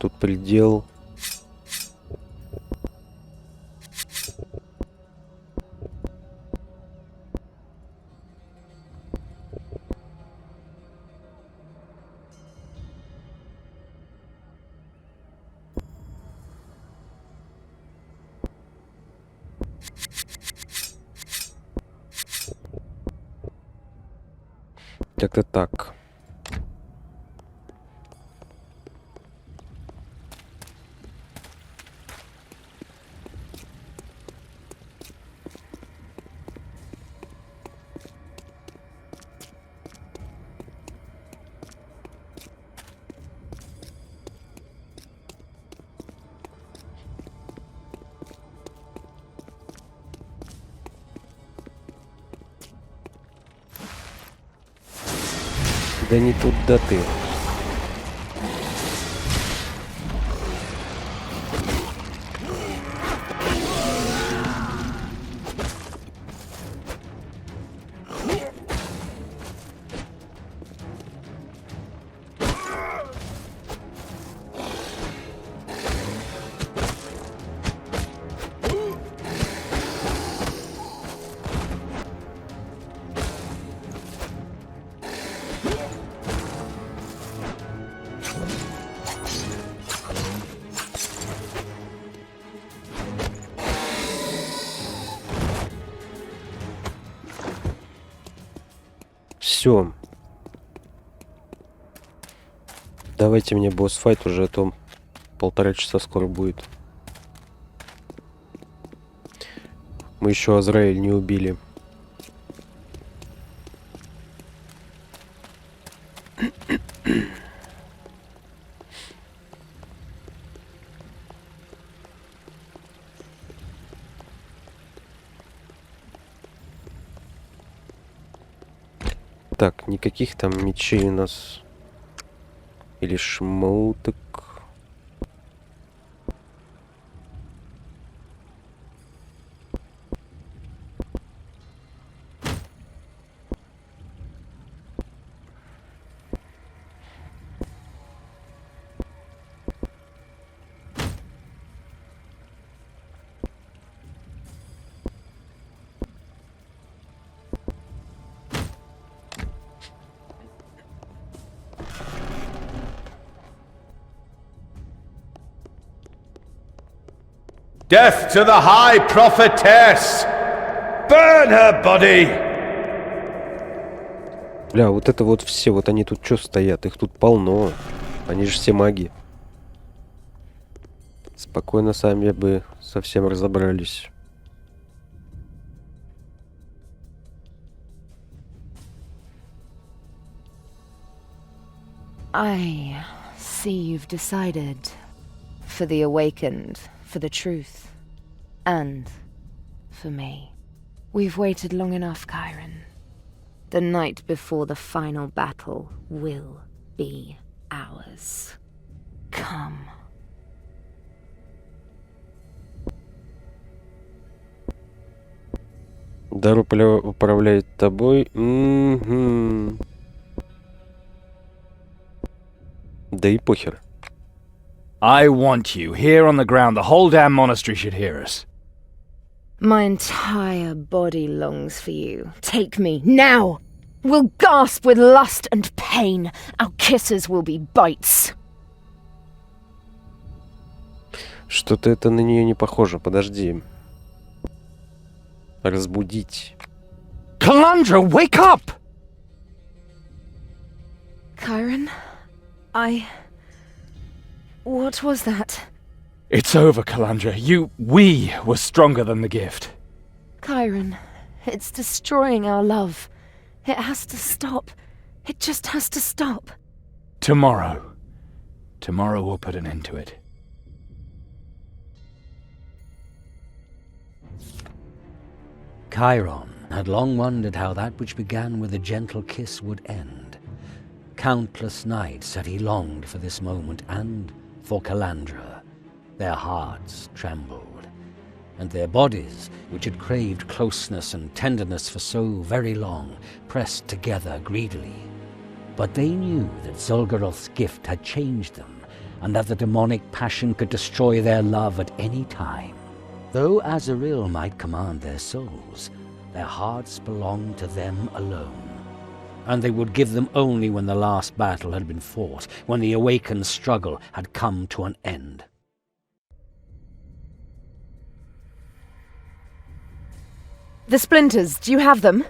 Тут предел. Как-то так. Да не туда ты. Все. Давайте мне босс-файт уже, а то 1,5 часа скоро будет. Мы еще Азраиль не убили. Так, никаких там мечей у нас. Или шмоток. Death to the High Prophetess! Burn her body! Бля, вот это вот все, вот они тут что стоят? Их тут полно. Они же все маги. Спокойно сами бы совсем разобрались. I see you've decided. For the awakened, for the truth. And for me. We've waited long enough, Chiron. The night before the final battle will be ours. Come. Дар управляет тобой. Да и похер. I want you here on the ground. The whole damn monastery should hear us. My entire body longs for you. Take me, now! We'll gasp with lust and pain. Our kisses will be bites. Что-то это на нее не похоже. Подожди. Разбудить. Calandra, wake up! Chiron? What was that? It's over, Calandra. We were stronger than the gift. Chiron, it's destroying our love. It has to stop. It just has to stop. Tomorrow we'll put an end to it. Chiron had long wondered how that which began with a gentle kiss would end. Countless nights had he longed for this moment, and for Calandra. Their hearts trembled, and their bodies, which had craved closeness and tenderness for so very long, pressed together greedily. But they knew that Zul'Gurul's gift had changed them, and that the demonic passion could destroy their love at any time. Though Azrael might command their souls, their hearts belonged to them alone, and they would give them only when the last battle had been fought, when the awakened struggle had come to an end. The splinters, do you have them?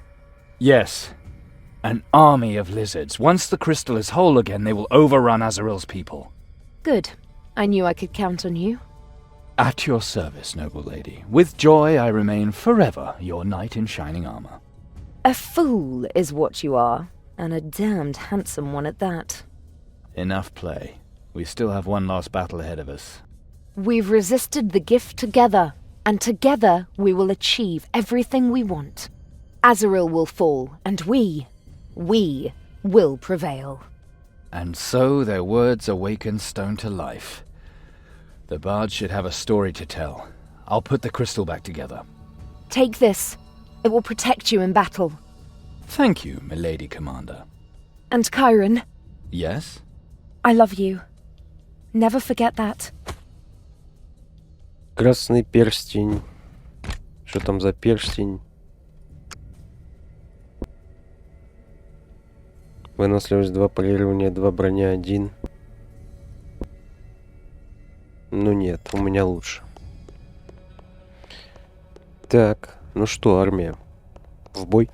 Yes. An army of lizards. Once the crystal is whole again, they will overrun Azrael's people. Good. I knew I could count on you. At your service, noble lady. With joy I remain forever your knight in shining armor. A fool is what you are, and a damned handsome one at that. Enough play. We still have one last battle ahead of us. We've resisted the gift together, and together we will achieve everything we want. Azrael will fall, and we will prevail. And so their words awaken stone to life. The bards should have a story to tell. I'll put the crystal back together. Take this. It will protect you in battle. Thank you, milady commander. And Chiron, Yes? I love you. Never forget that. Красный перстень. Что там за перстень? Выносливость 2, парирование 2, броня 1. Ну нет, у меня лучше. Так, ну что, армия, в бой?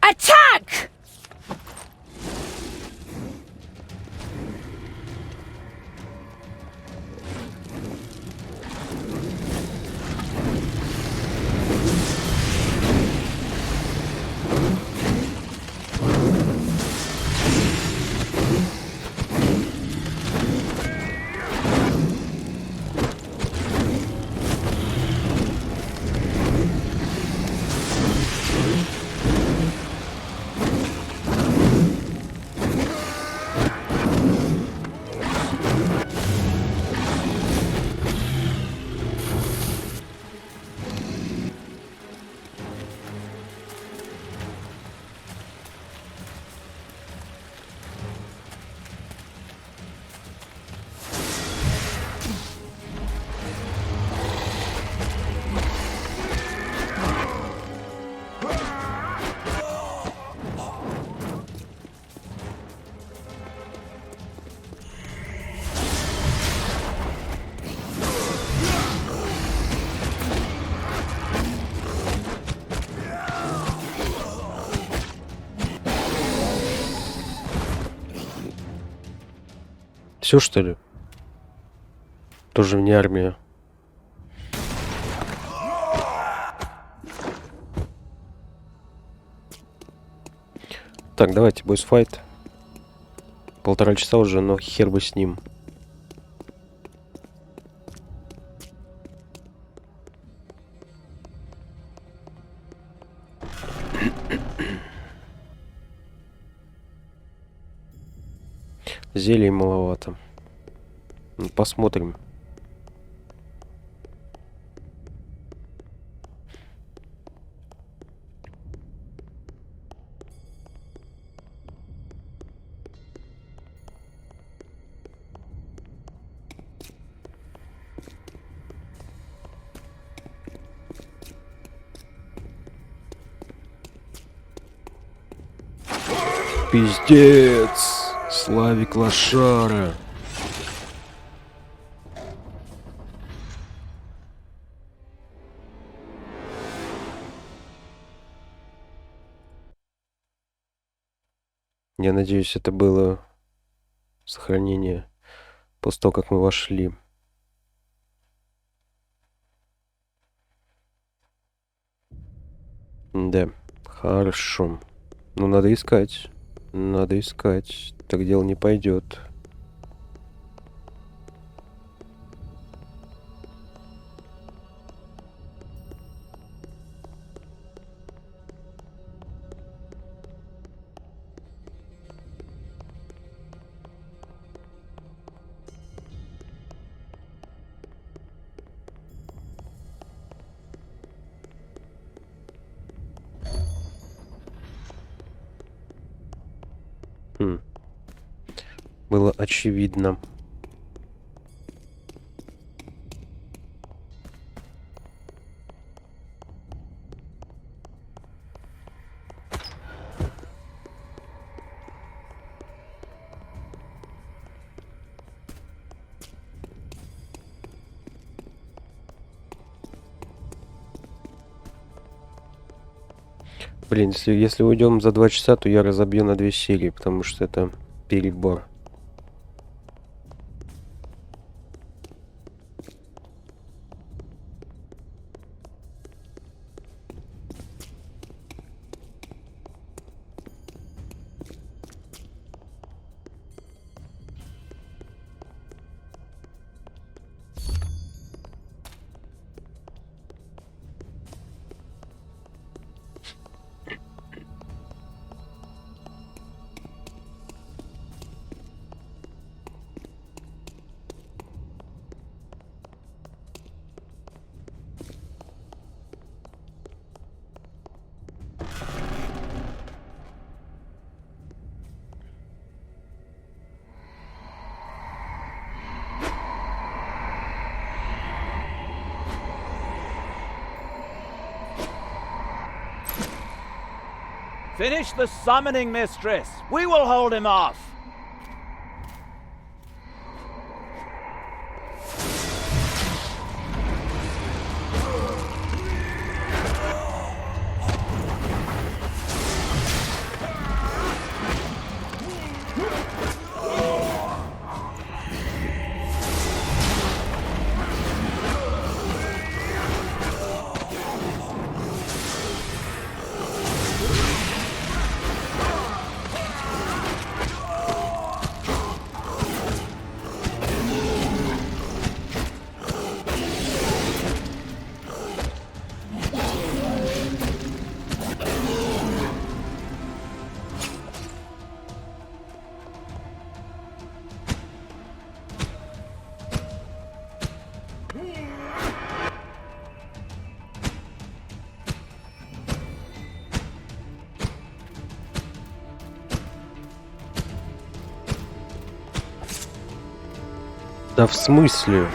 Attack! Все, что ли? Тоже не армия. Так, давайте, бойсфайт. 1,5 часа уже, но хер бы с ним. Зелий маловато. Ну, посмотрим. Пиздец! Славик лошара! Я надеюсь, это было сохранение после того, как мы вошли. Да, хорошо. Ну, надо искать. Надо искать. Так дело не пойдет. Было очевидно. Блин, если уйдем за 2 часа, то я разобью на 2 серии, потому что это перебор. Finish the summoning, mistress. We will hold him off. Да в смысле?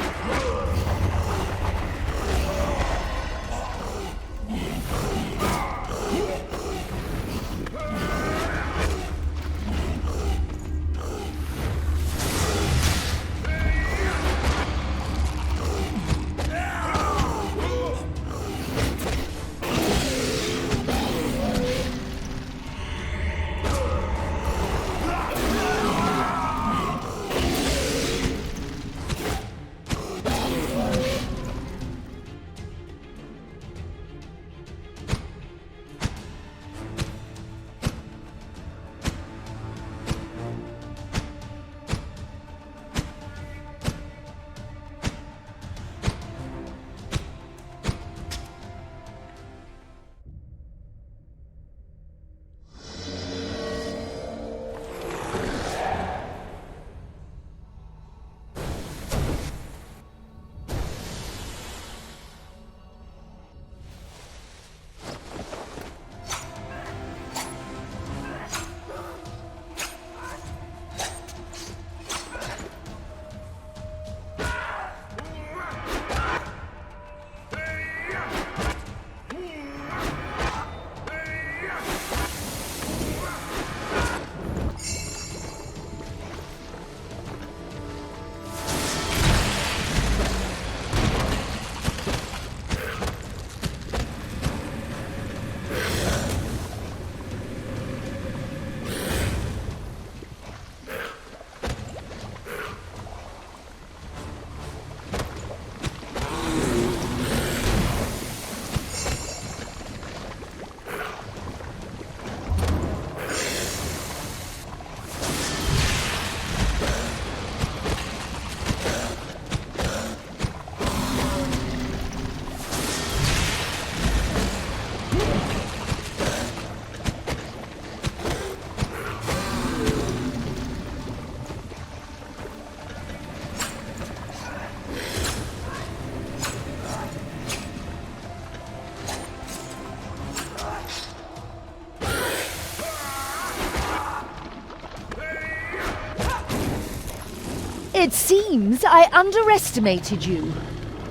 It seems I underestimated you.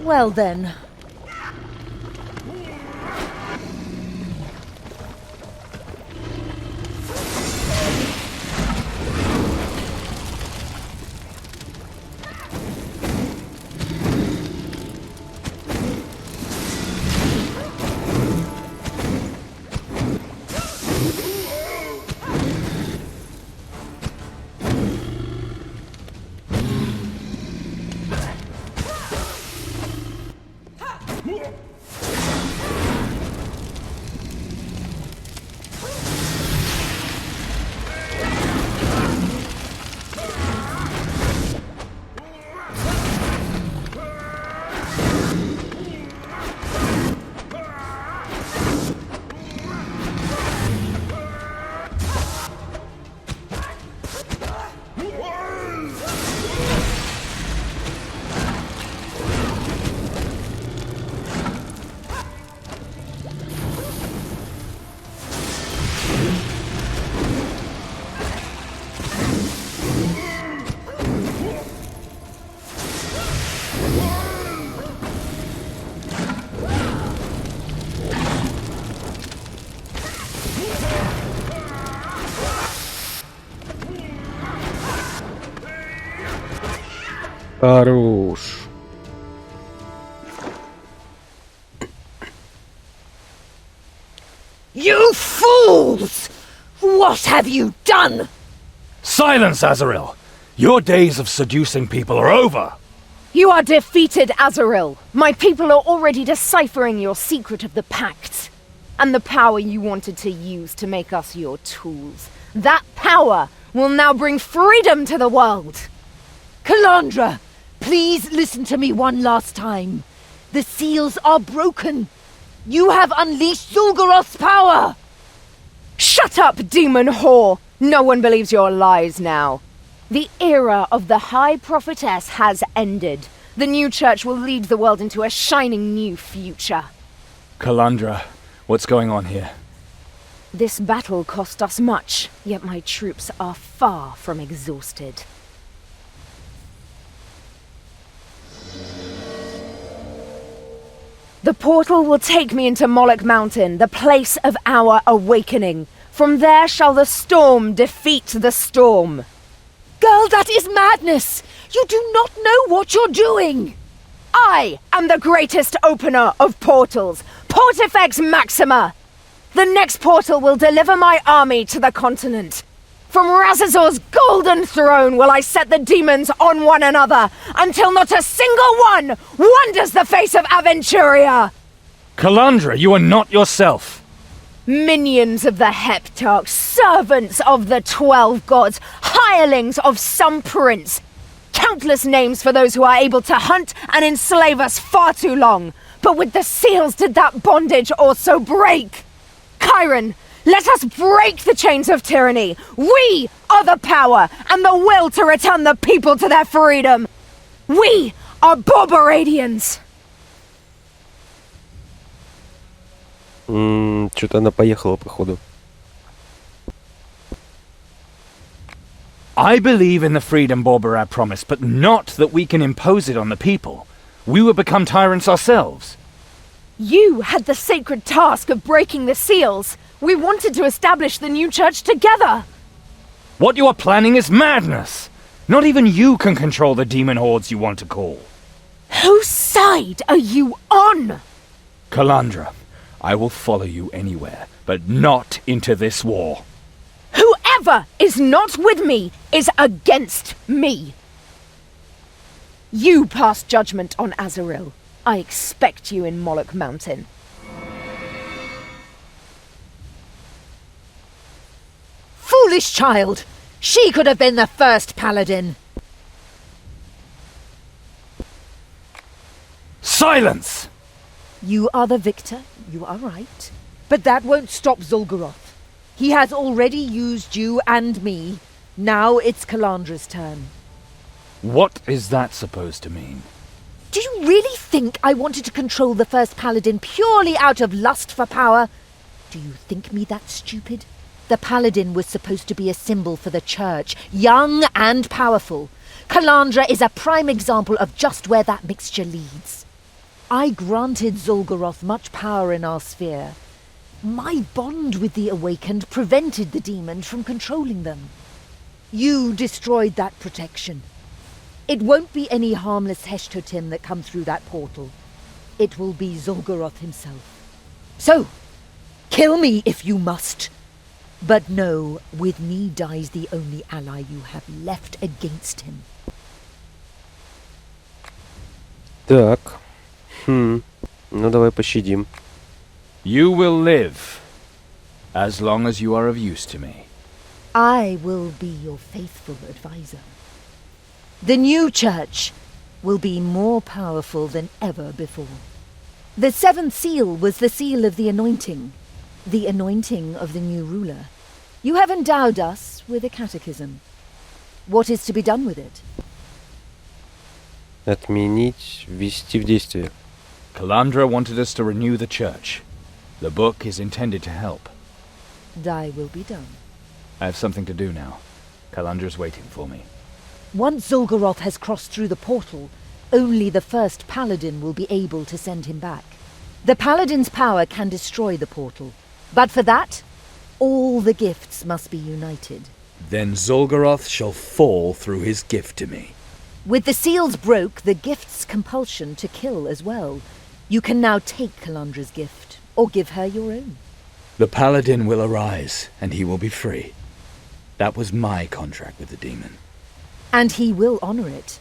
Well then. Хорош. You fools! What have you done? Silence, Azrael! Your days of seducing people are over! You are defeated, Azrael. My people are already deciphering your secret of the pact. And the power you wanted to use to make us your tools. That power will now bring freedom to the world. Calandra, please listen to me one last time. The seals are broken. You have unleashed Zul'Goroth's power! Shut up, demon whore! No one believes your lies now. The era of the High Prophetess has ended. The new church will lead the world into a shining new future. Calandra, what's going on here? This battle cost us much, yet my troops are far from exhausted. The portal will take me into Moloch Mountain, the place of our awakening. From there shall the storm defeat the storm. Girl, that is madness! You do not know what you're doing! I am the greatest opener of portals, Portifex Maxima! The next portal will deliver my army to the continent. From Razazor's golden throne will I set the demons on one another, until not a single one wonders the face of Aventuria! Calandra, you are not yourself! Minions of the Heptarch, servants of the 12 gods, hirelings of some prince. Countless names for those who are able to hunt and enslave us far too long. But with the seals did that bondage also break. Chiron, let us break the chains of tyranny. We are the power and the will to return the people to their freedom. We are Borboradians. Что-то она поехала, походу. I believe in the freedom Borborad promised, but not that we can impose it on the people. We would become tyrants ourselves. You had the sacred task of breaking the seals. We wanted to establish the new church together. What you are planning is madness. Not even you can control the demon hordes you want to call. Whose side are you on? Calandra, I will follow you anywhere, but not into this war. Whoever is not with me is against me. You pass judgment on Azrael. I expect you in Moloch Mountain. Foolish child! She could have been the first paladin. Silence! You are the victor, you are right. But that won't stop Zul'Goroth. He has already used you and me. Now it's Calandra's turn. What is that supposed to mean? Do you really think I wanted to control the first paladin purely out of lust for power? Do you think me that stupid? The paladin was supposed to be a symbol for the church, young and powerful. Calandra is a prime example of just where that mixture leads. I granted Zul'Goroth much power in our sphere. My bond with the Awakened prevented the demon from controlling them. You destroyed that protection. It won't be any harmless Heshtotim that come through that portal. It will be Zul'Goroth himself. So, kill me if you must. But know, with me dies the only ally you have left against him. Так. Ну давай пощадим. You will live, as long as you are of use to me. I will be your faithful advisor. The new church will be more powerful than ever before. The seventh seal was the seal of the anointing of the new ruler. You have endowed us with a catechism. What is to be done with it? Отменить, ввести в действие. Calandra wanted us to renew the church. The book is intended to help. Thy will be done. I have something to do now. Calandra's waiting for me. Once Zul'Goroth has crossed through the portal, only the first paladin will be able to send him back. The paladin's power can destroy the portal, but for that, all the gifts must be united. Then Zul'Goroth shall fall through his gift to me. With the seals broke, the gift's compulsion to kill as well. You can now take Calandra's gift, or give her your own. The paladin will arise, and he will be free. That was my contract with the demon. And he will honor it,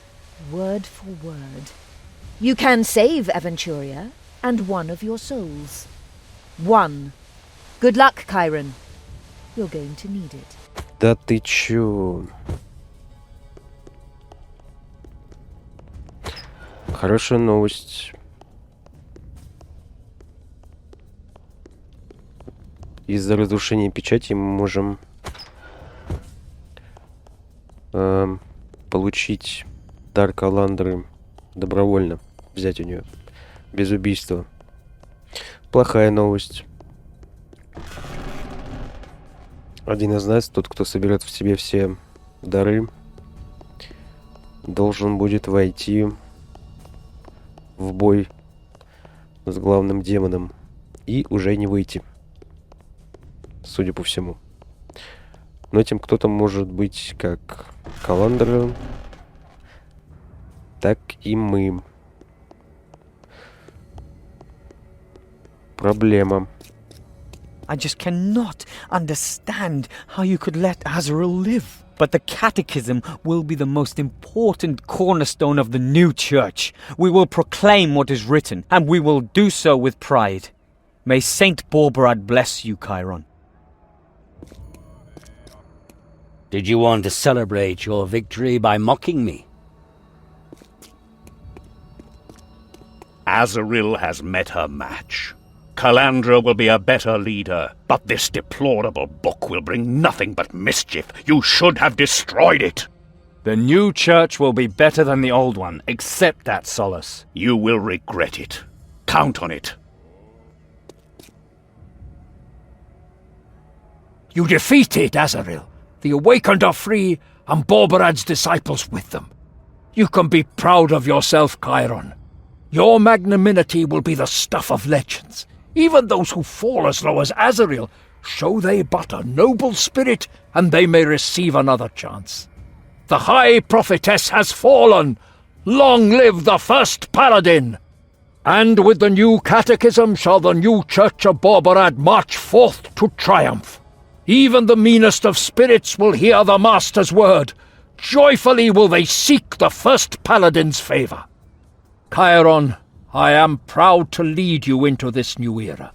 word for word. You can save Aventuria, and one of your souls. One. Good luck, Chiron. You're going to need it. Да ты чё? Хорошая новость. Из-за разрушения печати мы можем получить дар Каландры добровольно, взять у нее, без убийства. Плохая новость. Один из нас, тот, кто соберет в себе все дары, должен будет войти в бой с главным демоном и уже не выйти, судя по всему. Но этим кто-то может быть как Каландра, так и мы. Проблема. I just cannot understand how you could let Azrael live. But the catechism will be the most important cornerstone of the new church. We will proclaim what is written, and we will do so with pride. May Saint Borberad bless you, Chiron. Did you want to celebrate your victory by mocking me? Azrael has met her match. Calandra will be a better leader, but this deplorable book will bring nothing but mischief. You should have destroyed it. The new church will be better than the old one. Accept that, Solace. You will regret it. Count on it. You defeated Azrael. The Awakened are free, and Borberad's disciples with them. You can be proud of yourself, Chiron. Your magnanimity will be the stuff of legends. Even those who fall as low as Azrael show they but a noble spirit, and they may receive another chance. The High Prophetess has fallen! Long live the first Paladin! And with the new catechism shall the new Church of Borberad march forth to triumph. Even the meanest of spirits will hear the Master's word. Joyfully will they seek the first Paladin's favour. Chiron, I am proud to lead you into this new era.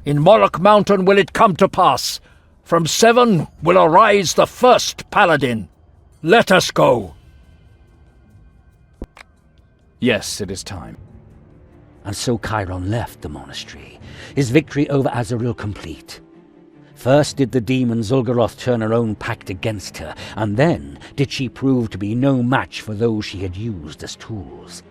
In Morrock Mountain will it come to pass. From Seven will arise the first Paladin. Let us go. Yes, it is time. And so Chiron left the monastery, his victory over Azrael complete. First did the demon Zul'Goroth turn her own pact against her, and then did she prove to be no match for those she had used as tools.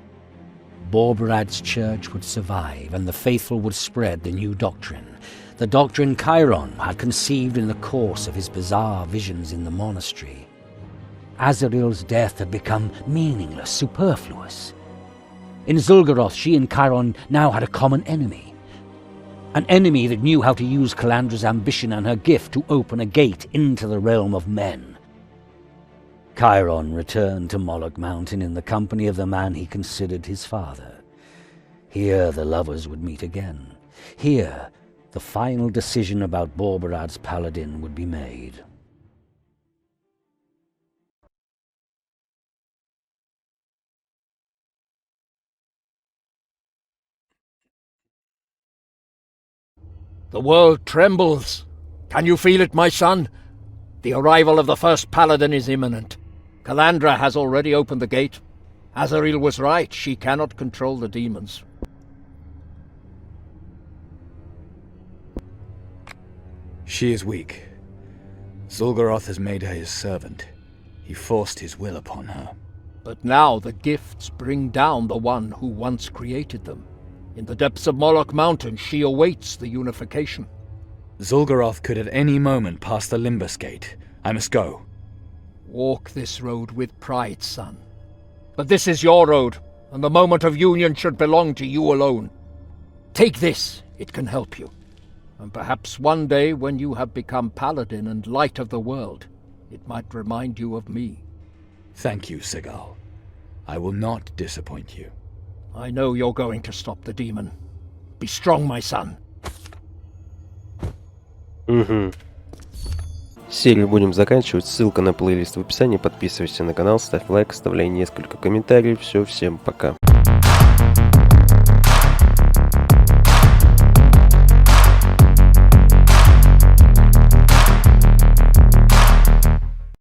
Borberad's church would survive, and the faithful would spread the new doctrine, the doctrine Chiron had conceived in the course of his bizarre visions in the monastery. Azriel's death had become meaningless, superfluous. In Zul'Goroth, she and Chiron now had a common enemy. An enemy that knew how to use Calandra's ambition and her gift to open a gate into the realm of men. Chiron returned to Moloch Mountain in the company of the man he considered his father. Here the lovers would meet again. Here, the final decision about Borberad's paladin would be made. The world trembles. Can you feel it, my son? The arrival of the first paladin is imminent. Calandra has already opened the gate. Azriel was right. She cannot control the demons. She is weak. Zul'Goroth has made her his servant. He forced his will upon her. But now the gifts bring down the one who once created them. In the depths of Moloch Mountain, she awaits the unification. Zul'Goroth could at any moment pass the Limbus Gate. I must go. Walk this road with pride, son. But this is your road, and the moment of union should belong to you alone. Take this, it can help you. And perhaps one day, when you have become paladin and light of the world, it might remind you of me. Thank you, Segal. I will not disappoint you. I know you're going to stop the demon. Be strong, my son. Серию будем заканчивать. Ссылка на плейлист в описании. Подписывайся на канал, ставь лайк, оставляй несколько комментариев. Все, всем пока.